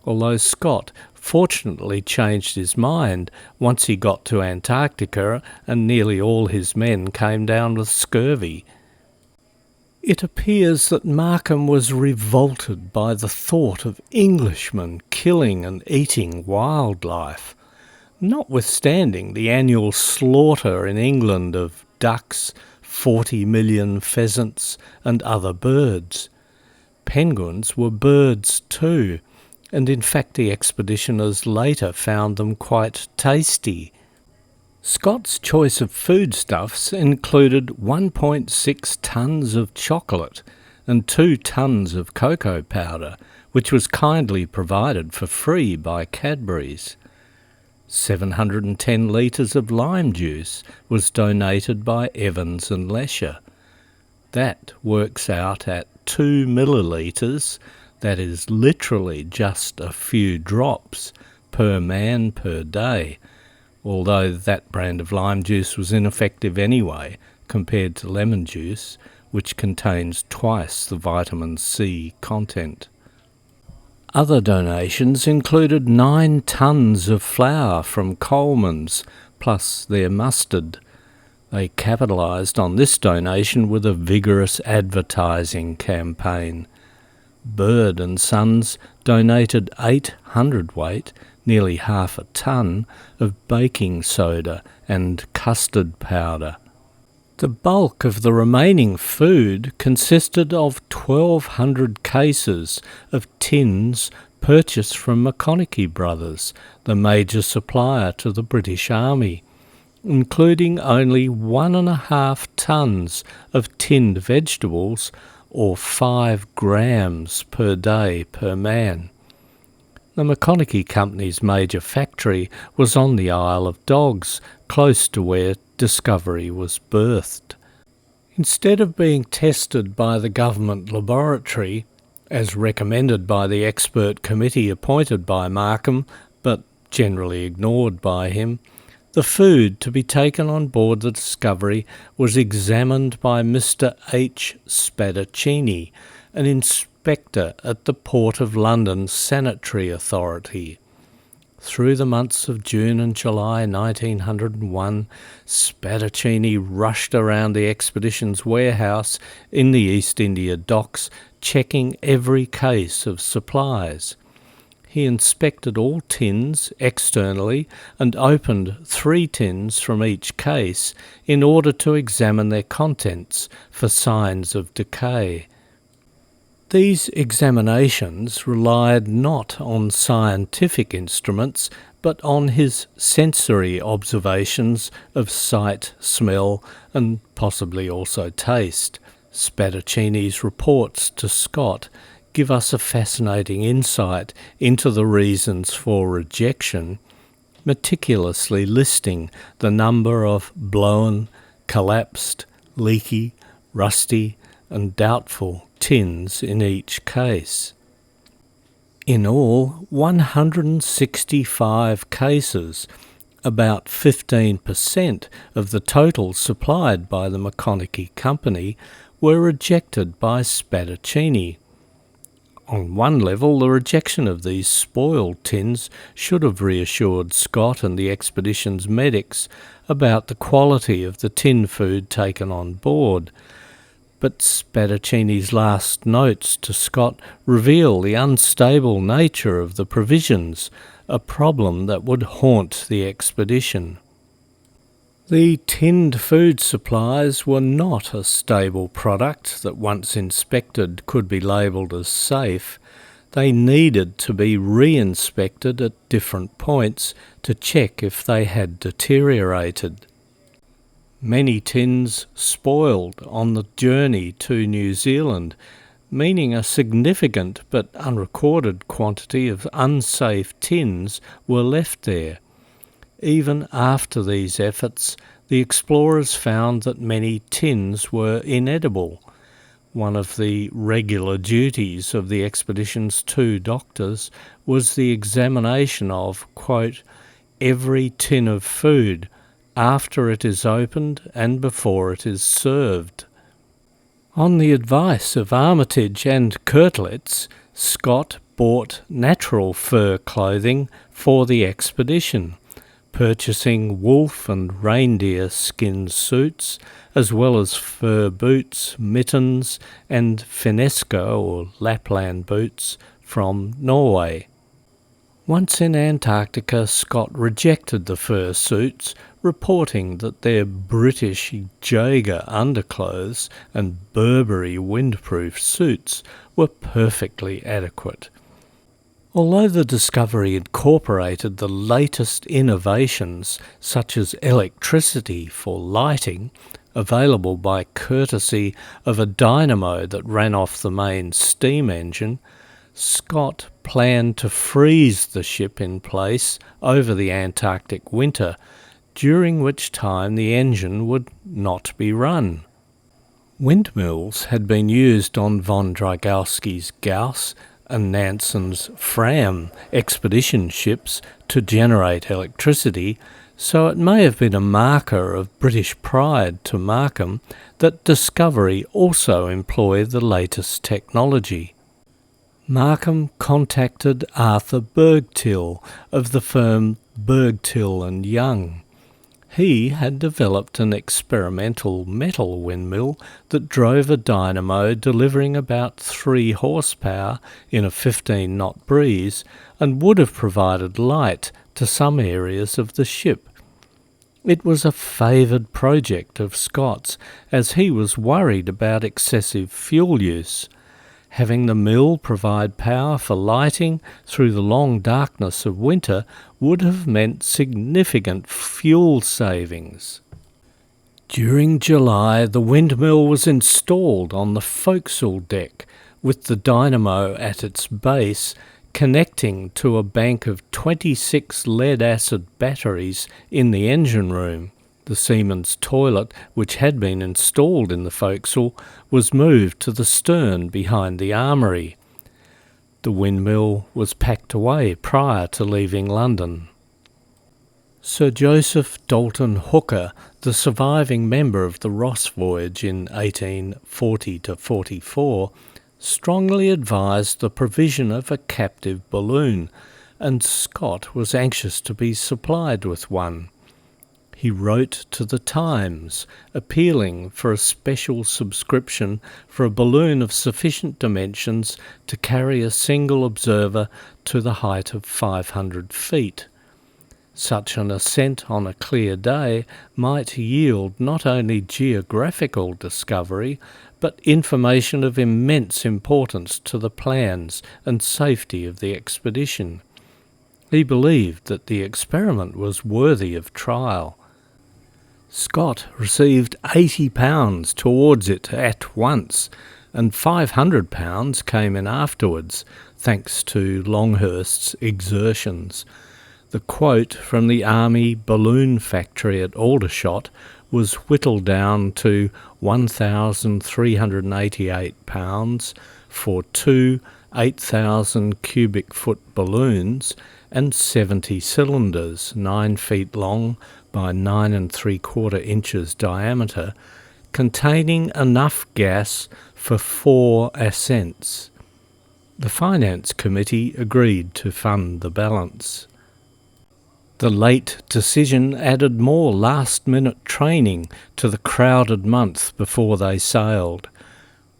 although Scott fortunately changed his mind once he got to Antarctica and nearly all his men came down with scurvy. It appears that Markham was revolted by the thought of Englishmen killing and eating wildlife, notwithstanding the annual slaughter in England of ducks, 40 million pheasants and other birds. Penguins were birds too, and in fact the expeditioners later found them quite tasty. Scott's choice of foodstuffs included 1.6 tons of chocolate and 2 tons of cocoa powder, which was kindly provided for free by Cadbury's. 710 litres of lime juice was donated by Evans and Lesher. That works out at 2 millilitres, that is literally just a few drops per man per day, although that brand of lime juice was ineffective anyway compared to lemon juice, which contains twice the vitamin C content. Other donations included 9 tons of flour from Coleman's, plus their mustard. They capitalised on this donation with a vigorous advertising campaign. Bird and Sons donated 8 hundredweight, nearly half a ton, of baking soda and custard powder. The bulk of the remaining food consisted of 1,200 cases of tins purchased from McConaughey Brothers, the major supplier to the British Army, including only 1.5 tons of tinned vegetables, or 5 grams per day per man. The McConaughey Company's major factory was on the Isle of Dogs, close to where Discovery was birthed. Instead of being tested by the government laboratory, as recommended by the expert committee appointed by Markham, but generally ignored by him, the food to be taken on board the Discovery was examined by Mr. H. Spadaccini, an inspector at the Port of London Sanitary Authority. Through the months of June and July 1901, Spadaccini rushed around the expedition's warehouse in the East India Docks, checking every case of supplies. He inspected all tins externally and opened 3 tins from each case in order to examine their contents for signs of decay. These examinations relied not on scientific instruments, but on his sensory observations of sight, smell, and possibly also taste. Spadaccini's reports to Scott give us a fascinating insight into the reasons for rejection, meticulously listing the number of blown, collapsed, leaky, rusty, and doubtful tins in each case. In all, 165 cases, about 15% of the total supplied by the McConaughey Company, were rejected by Spadaccini. On one level, the rejection of these spoiled tins should have reassured Scott and the expedition's medics about the quality of the tin food taken on board. But Spadaccini's last notes to Scott reveal the unstable nature of the provisions, a problem that would haunt the expedition. The tinned food supplies were not a stable product that once inspected could be labelled as safe. They needed to be re-inspected at different points to check if they had deteriorated. Many tins spoiled on the journey to New Zealand, meaning a significant but unrecorded quantity of unsafe tins were left there. Even after these efforts, the explorers found that many tins were inedible. One of the regular duties of the expedition's 2 doctors was the examination of, quote, every tin of food, after it is opened and before it is served. On the advice of Armitage and Kirtlitz, Scott bought natural fur clothing for the expedition, purchasing wolf and reindeer skin suits, as well as fur boots, mittens, and finnesko or Lapland boots from Norway. Once in Antarctica, Scott rejected the fur suits, reporting that their British Jaeger underclothes and Burberry windproof suits were perfectly adequate. Although the Discovery incorporated the latest innovations such as electricity for lighting, available by courtesy of a dynamo that ran off the main steam engine, Scott planned to freeze the ship in place over the Antarctic winter, during which time the engine would not be run. Windmills had been used on von Drygalski's Gauss and Nansen's Fram expedition ships to generate electricity, so it may have been a marker of British pride to Markham that Discovery also employed the latest technology. Markham contacted Arthur Bergtill of the firm Bergtill and Young. He had developed an experimental metal windmill that drove a dynamo delivering about 3 horsepower in a 15-knot breeze and would have provided light to some areas of the ship. It was a favoured project of Scott's, as he was worried about excessive fuel use. Having the mill provide power for lighting through the long darkness of winter would have meant significant fuel savings. During July, the windmill was installed on the forecastle deck, with the dynamo at its base connecting to a bank of 26 lead-acid batteries in the engine room. The seaman's toilet, which had been installed in the forecastle, was moved to the stern behind the armoury. The windmill was packed away prior to leaving London. Sir Joseph Dalton Hooker, the surviving member of the Ross voyage in 1840-44, strongly advised the provision of a captive balloon, and Scott was anxious to be supplied with one. He wrote to the Times, appealing for a special subscription for a balloon of sufficient dimensions to carry a single observer to the height of 500 feet. Such an ascent on a clear day might yield not only geographical discovery, but information of immense importance to the plans and safety of the expedition. He believed that the experiment was worthy of trial. Scott received £80 towards it at once, and £500 came in afterwards, thanks to Longhurst's exertions. The quote from the Army Balloon Factory at Aldershot was whittled down to £1,388 for two 8,000 cubic foot balloons and 70 cylinders, 9 feet long by 9 3/4 inches diameter, containing enough gas for 4 ascents. The Finance Committee agreed to fund the balance. The late decision added more last-minute training to the crowded month before they sailed.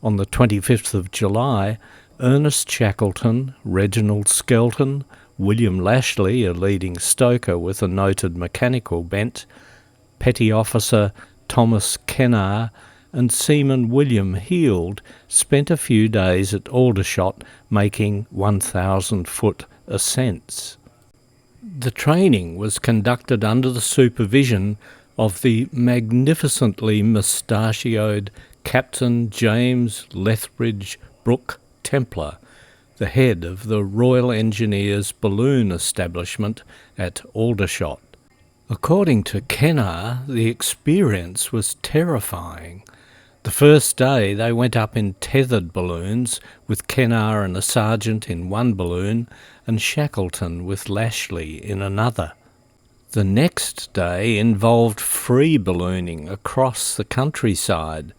On the 25th of July, Ernest Shackleton, Reginald Skelton, William Lashley, a leading stoker with a noted mechanical bent, Petty Officer Thomas Kennar, and Seaman William Heald spent a few days at Aldershot making 1,000-foot ascents. The training was conducted under the supervision of the magnificently mustachioed Captain James Lethbridge Brooke Templar, the head of the Royal Engineers balloon establishment at Aldershot. According to Kennar, the experience was terrifying. The first day they went up in tethered balloons, with Kennar and a sergeant in one balloon and Shackleton with Lashley in another. The next day involved free ballooning across the countryside.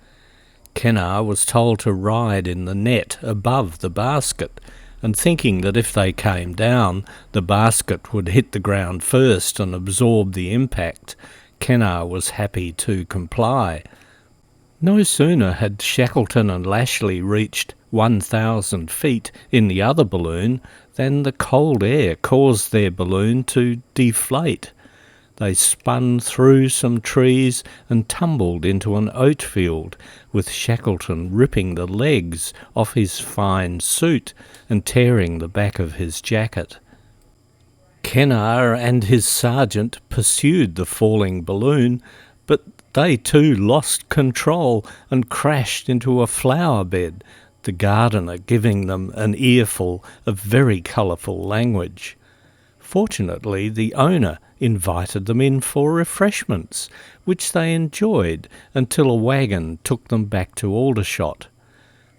Kennar was told to ride in the net above the basket, and thinking that if they came down, the basket would hit the ground first and absorb the impact, Kennar was happy to comply. No sooner had Shackleton and Lashley reached 1,000 feet in the other balloon than the cold air caused their balloon to deflate. They spun through some trees and tumbled into an oat field, with Shackleton ripping the legs off his fine suit and tearing the back of his jacket. Kennar and his sergeant pursued the falling balloon, but they too lost control and crashed into a flower bed, the gardener giving them an earful of very colourful language. Fortunately, the owner invited them in for refreshments, which they enjoyed until a wagon took them back to Aldershot.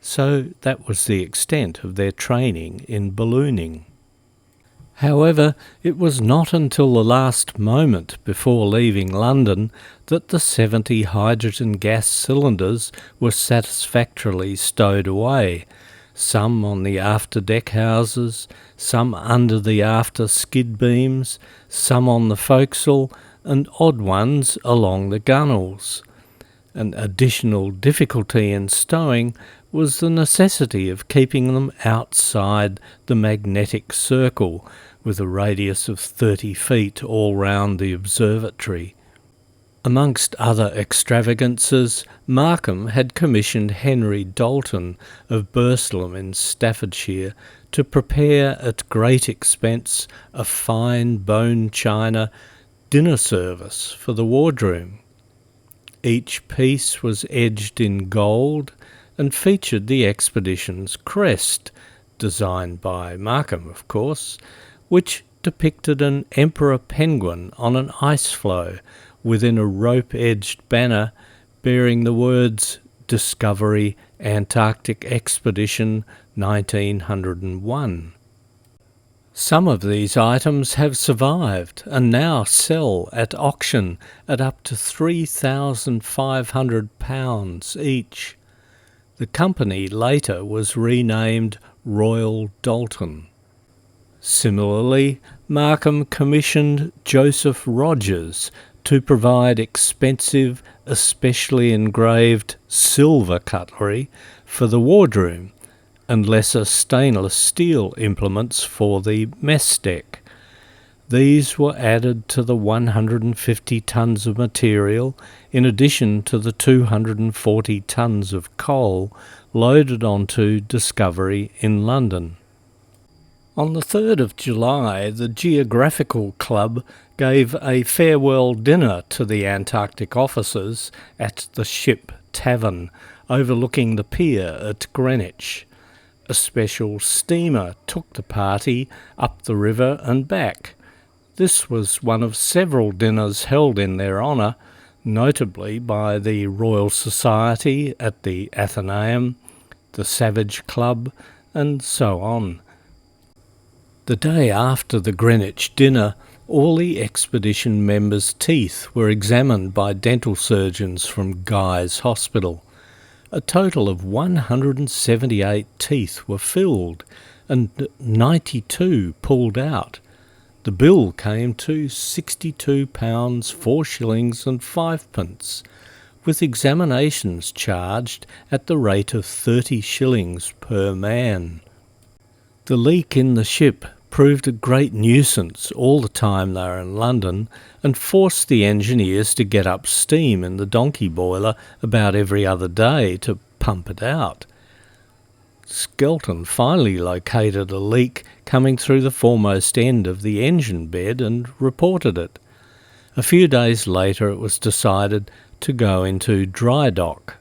So that was the extent of their training in ballooning. However, it was not until the last moment before leaving London that the 70 hydrogen gas cylinders were satisfactorily stowed away, some on the after deck houses, some under the after skid beams, some on the forecastle, and odd ones along the gunwales. An additional difficulty in stowing was the necessity of keeping them outside the magnetic circle, with a radius of 30 feet all round the observatory. Amongst other extravagances, Markham had commissioned Henry Dalton of Burslem in Staffordshire to prepare at great expense a fine bone china dinner service for the wardroom. Each piece was edged in gold and featured the expedition's crest, designed by Markham, of course, which depicted an emperor penguin on an ice floe within a rope-edged banner bearing the words Discovery Antarctic Expedition 1901. Some of these items have survived and now sell at auction at up to £3,500 each. The company later was renamed Royal Dalton. Similarly, Markham commissioned Joseph Rogers to provide expensive, especially engraved silver cutlery for the wardroom and lesser stainless steel implements for the mess deck. These were added to the 150 tons of material in addition to the 240 tons of coal loaded onto Discovery in London. On the 3rd of July, the Geographical Club gave a farewell dinner to the Antarctic officers at the Ship Tavern, overlooking the pier at Greenwich. A special steamer took the party up the river and back. This was one of several dinners held in their honour, notably by the Royal Society at the Athenaeum, the Savage Club, and so on. The day after the Greenwich dinner, all the expedition members' teeth were examined by dental surgeons from Guy's Hospital. A total of 178 teeth were filled and 92 pulled out. The bill came to £62, 4 shillings and 5 pence, with examinations charged at the rate of 30 shillings per man. The leak in the ship proved a great nuisance all the time they were in London and forced the engineers to get up steam in the donkey boiler about every other day to pump it out. Skelton finally located a leak coming through the foremost end of the engine bed and reported it. A few days later it was decided to go into dry dock.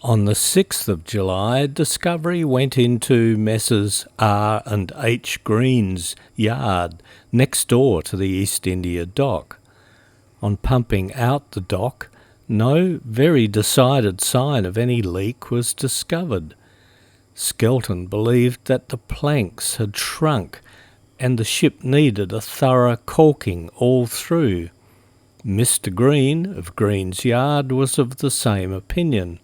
On the 6th of July, Discovery went into Messrs. R. and H. Green's yard next door to the East India Dock. On pumping out the dock, no very decided sign of any leak was discovered. Skelton believed that the planks had shrunk and the ship needed a thorough caulking all through. Mr. Green of Green's yard was of the same opinion.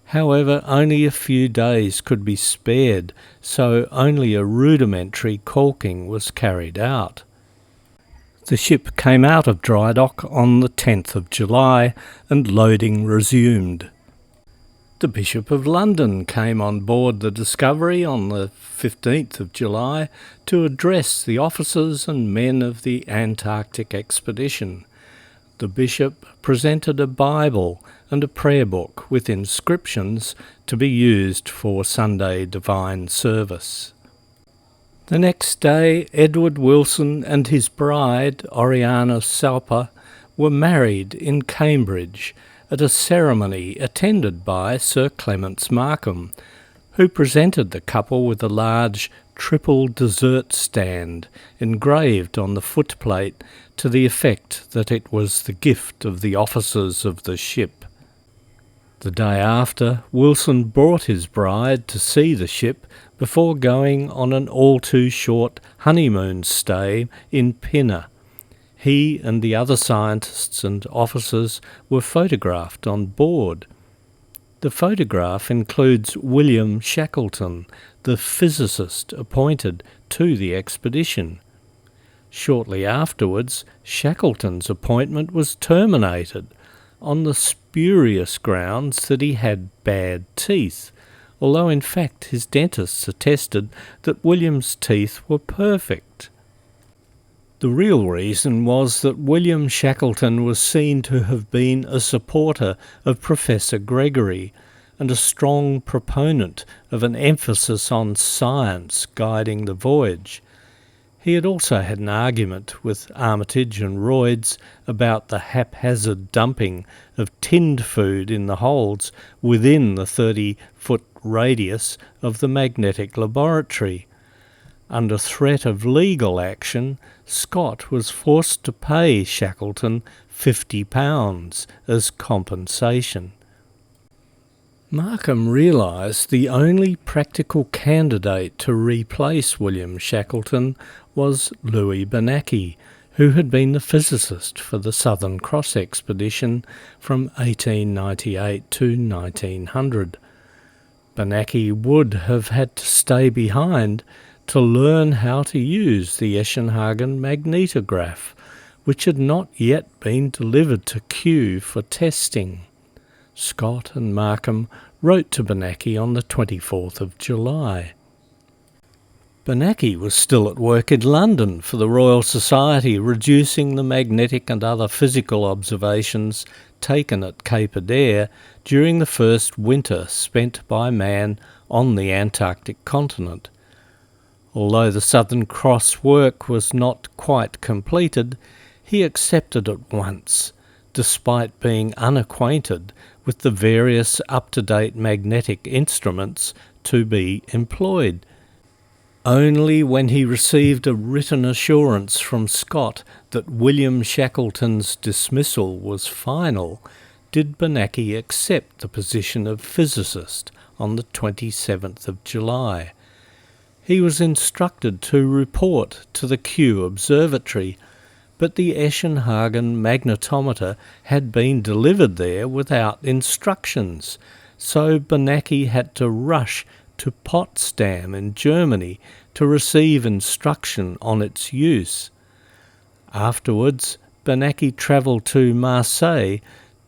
However, only a few days could be spared, so only a rudimentary caulking was carried out. The ship came out of dry dock on the 10th of July and loading resumed. The Bishop of London came on board the Discovery on the 15th of July to address the officers and men of the Antarctic expedition. The bishop presented a Bible and a prayer book with inscriptions to be used for Sunday divine service. The next day, Edward Wilson and his bride, Oriana Sauper, were married in Cambridge at a ceremony attended by Sir Clements Markham, who presented the couple with a large triple dessert stand engraved on the footplate to the effect that it was the gift of the officers of the ship. The day after, Wilson brought his bride to see the ship before going on an all-too-short honeymoon stay in Pinner. He and the other scientists and officers were photographed on board. The photograph includes William Shackleton, the physicist appointed to the expedition. Shortly afterwards, Shackleton's appointment was terminated on the spurious grounds that he had bad teeth, although in fact his dentists attested that William's teeth were perfect. The real reason was that William Shackleton was seen to have been a supporter of Professor Gregory and a strong proponent of an emphasis on science guiding the voyage. He had also had an argument with Armitage and Royds about the haphazard dumping of tinned food in the holds within the 30-foot radius of the magnetic laboratory. Under threat of legal action, Scott was forced to pay Shackleton £50 as compensation. Markham realised the only practical candidate to replace William Shackleton was Louis Bernacchi, who had been the physicist for the Southern Cross expedition from 1898 to 1900. Bernacchi would have had to stay behind to learn how to use the Eschenhagen magnetograph, which had not yet been delivered to Kew for testing. Scott and Markham wrote to Bernacchi on the 24th of July. Bernacchi was still at work in London for the Royal Society, reducing the magnetic and other physical observations taken at Cape Adare during the first winter spent by man on the Antarctic continent. Although the Southern Cross work was not quite completed, he accepted at once, despite being unacquainted with the various up-to-date magnetic instruments to be employed. Only when he received a written assurance from Scott that William Shackleton's dismissal was final did Bernacchi accept the position of physicist on the 27th of July. He was instructed to report to the Kew Observatory, but the Eschenhagen magnetometer had been delivered there without instructions, so Bernacchi had to rush to Potsdam in Germany to receive instruction on its use. Afterwards, Bernacchi travelled to Marseille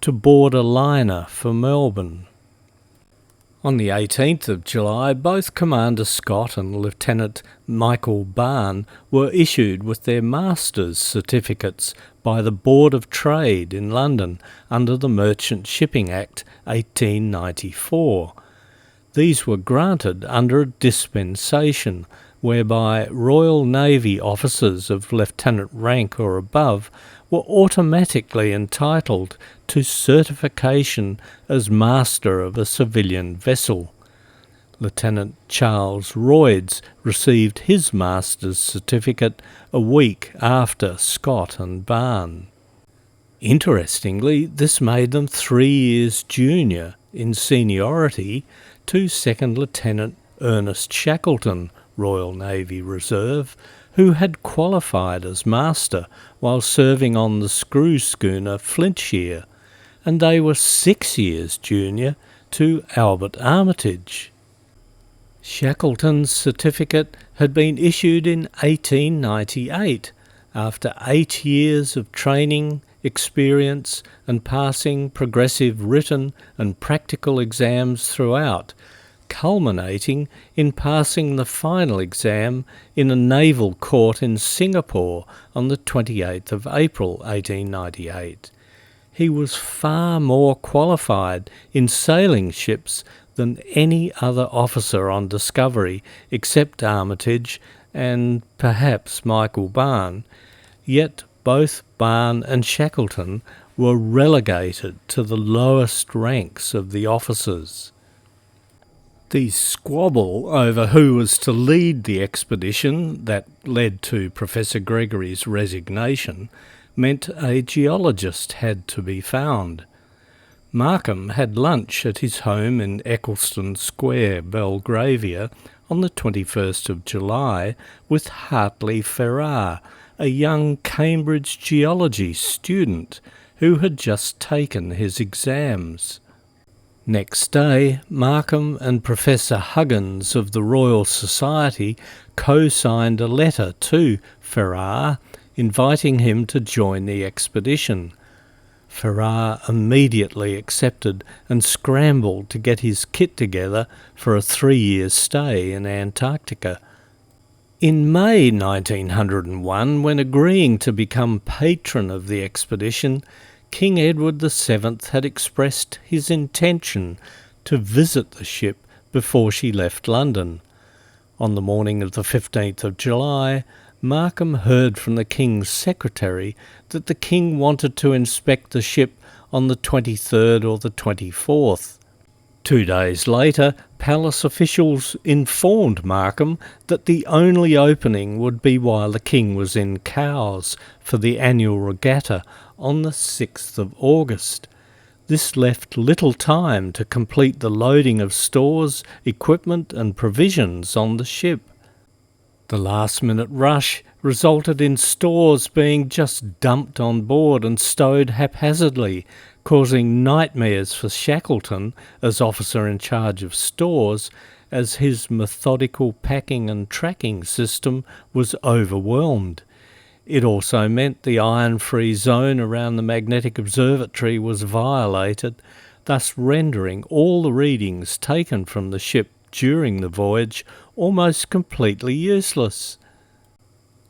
to board a liner for Melbourne. On the 18th of July, both Commander Scott and Lieutenant Michael Barne were issued with their master's certificates by the Board of Trade in London under the Merchant Shipping Act 1894. These were granted under a dispensation whereby Royal Navy officers of lieutenant rank or above were automatically entitled to certification as master of a civilian vessel. Lieutenant Charles Royds received his master's certificate a week after Scott and Barne. Interestingly, this made them 3 years junior in seniority to Second Lieutenant Ernest Shackleton, Royal Navy Reserve, who had qualified as master while serving on the screw schooner Flintshire, and they were 6 years junior to Albert Armitage. Shackleton's certificate had been issued in 1898, after 8 years of training, experience, and passing progressive written and practical exams throughout, culminating in passing the final exam in a naval court in Singapore on the 28th of April 1898. He was far more qualified in sailing ships than any other officer on Discovery except Armitage and perhaps Michael Barne, yet both Barne and Shackleton were relegated to the lowest ranks of the officers. The squabble over who was to lead the expedition that led to Professor Gregory's resignation meant a geologist had to be found. Markham had lunch at his home in Eccleston Square, Belgravia, on the 21st of July with Hartley Ferrar, a young Cambridge geology student who had just taken his exams. Next day, Markham and Professor Huggins of the Royal Society co-signed a letter to Ferrar inviting him to join the expedition. Ferrar immediately accepted and scrambled to get his kit together for a 3-year stay in Antarctica. In May 1901, when agreeing to become patron of the expedition, King Edward VII had expressed his intention to visit the ship before she left London. On the morning of the 15th of July, Markham heard from the King's secretary that the King wanted to inspect the ship on the 23rd or the 24th. 2 days later, palace officials informed Markham that the only opening would be while the King was in Cowes for the annual regatta on the 6th of August. This left little time to complete the loading of stores, equipment and provisions on the ship. The last-minute rush resulted in stores being just dumped on board and stowed haphazardly, causing nightmares for Shackleton as officer in charge of stores, as his methodical packing and tracking system was overwhelmed. It also meant the iron-free zone around the magnetic observatory was violated, thus rendering all the readings taken from the ship during the voyage almost completely useless.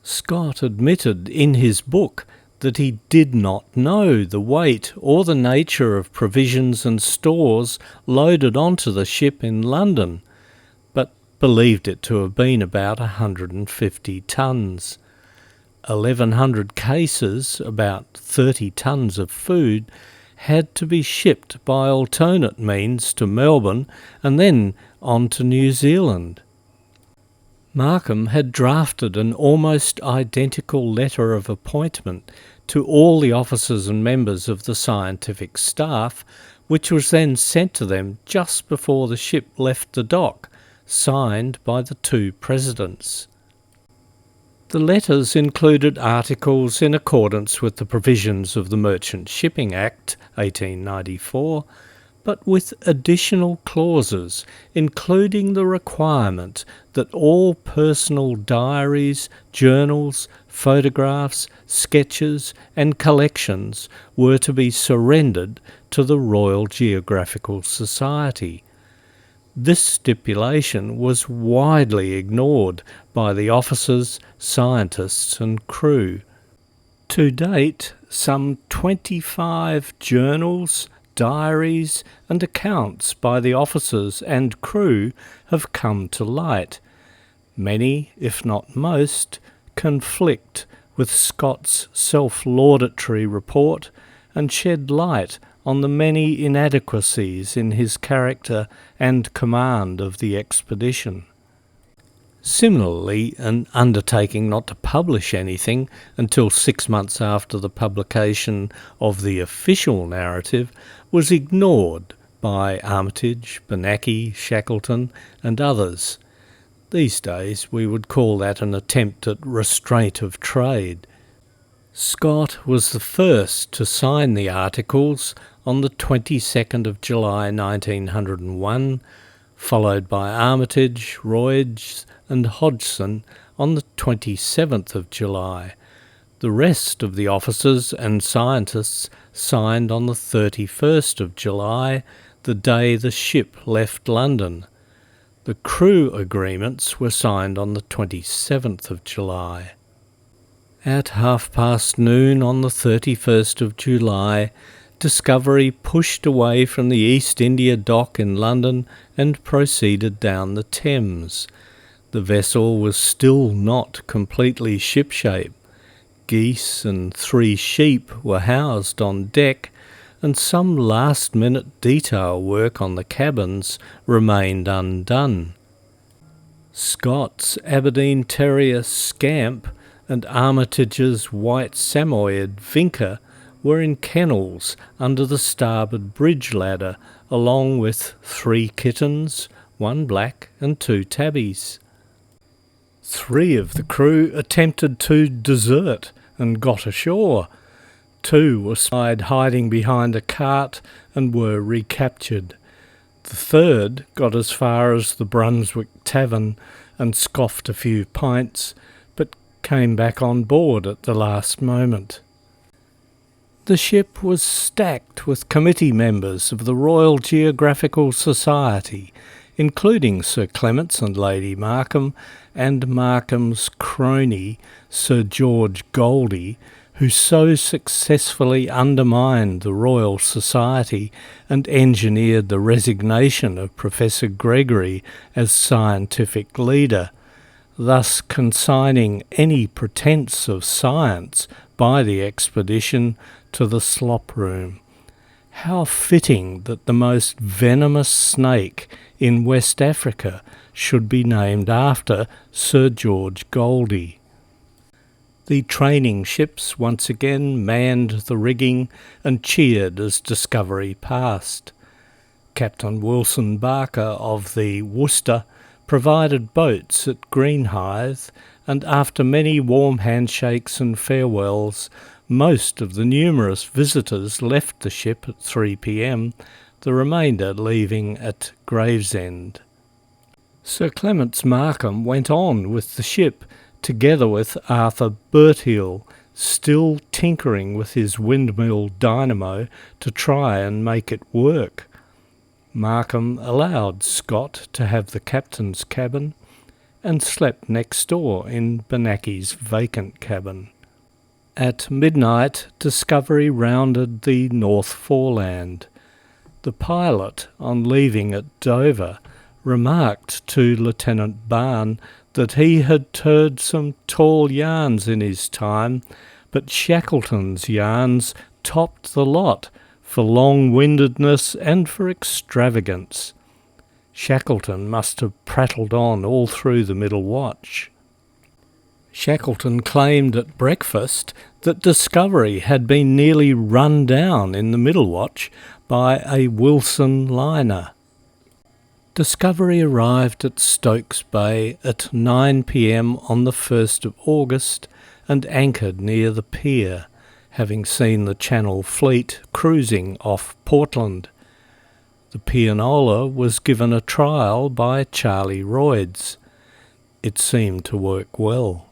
Scott admitted in his book that he did not know the weight or the nature of provisions and stores loaded onto the ship in London, but believed it to have been about 150 tons. 1,100 cases, about 30 tons of food, had to be shipped by alternate means to Melbourne and then on to New Zealand. Markham had drafted an almost identical letter of appointment to all the officers and members of the scientific staff, which was then sent to them just before the ship left the dock, signed by the two presidents. The letters included articles in accordance with the provisions of the Merchant Shipping Act 1894, but with additional clauses, including the requirement that all personal diaries, journals, photographs, sketches and collections were to be surrendered to the Royal Geographical Society. This stipulation was widely ignored by the officers, scientists and crew. To date, some 25 journals, diaries and accounts by the officers and crew have come to light. Many, if not most, conflict with Scott's self-laudatory report and shed light on the many inadequacies in his character and command of the expedition. Similarly, an undertaking not to publish anything until 6 months after the publication of the official narrative was ignored by Armitage, Bernacchi, Shackleton and others. These days we would call that an attempt at restraint of trade. Scott was the first to sign the articles on the 22nd of July 1901, followed by Armitage, Royds and Hodgson on the 27th of July. The rest of the officers and scientists signed on the 31st of July, the day the ship left London. The crew agreements were signed on the 27th of July. At noon on the 31st of July, Discovery pushed away from the East India Dock in London and proceeded down the Thames. The vessel was still not completely shipshape. Geese and 3 sheep were housed on deck, and some last-minute detail work on the cabins remained undone. Scott's Aberdeen Terrier Scamp and Armitage's white Samoyed Vinca were in kennels under the starboard bridge ladder, along with 3 kittens, 1 black and 2 tabbies. 3 of the crew attempted to desert and got ashore. 2 were spied hiding behind a cart and were recaptured. The 3rd got as far as the Brunswick Tavern and scoffed a few pints, but came back on board at the last moment. The ship was stacked with committee members of the Royal Geographical Society, including Sir Clements and Lady Markham, and Markham's crony, Sir George Goldie, who so successfully undermined the Royal Society and engineered the resignation of Professor Gregory as scientific leader, thus consigning any pretence of science by the expedition to the slop room. How fitting that the most venomous snake in West Africa should be named after Sir George Goldie. The training ships once again manned the rigging and cheered as Discovery passed. Captain Wilson Barker of the Worcester provided boats at Greenhithe, and after many warm handshakes and farewells, most of the numerous visitors left the ship at 3 p.m, the remainder leaving at Gravesend. Sir Clements Markham went on with the ship, together with Arthur Berthiel, still tinkering with his windmill dynamo to try and make it work. Markham allowed Scott to have the captain's cabin and slept next door in Benacky's vacant cabin. At midnight, Discovery rounded the North Foreland. The pilot, on leaving at Dover, remarked to Lieutenant Barne that he had heard some tall yarns in his time, but Shackleton's yarns topped the lot for long-windedness and for extravagance. Shackleton must have prattled on all through the middle watch. Shackleton claimed at breakfast that Discovery had been nearly run down in the middle watch by a Wilson liner. Discovery arrived at Stokes Bay at 9 p.m. on the 1st of August and anchored near the pier, having seen the Channel Fleet cruising off Portland. The pianola was given a trial by Charlie Royds. It seemed to work well.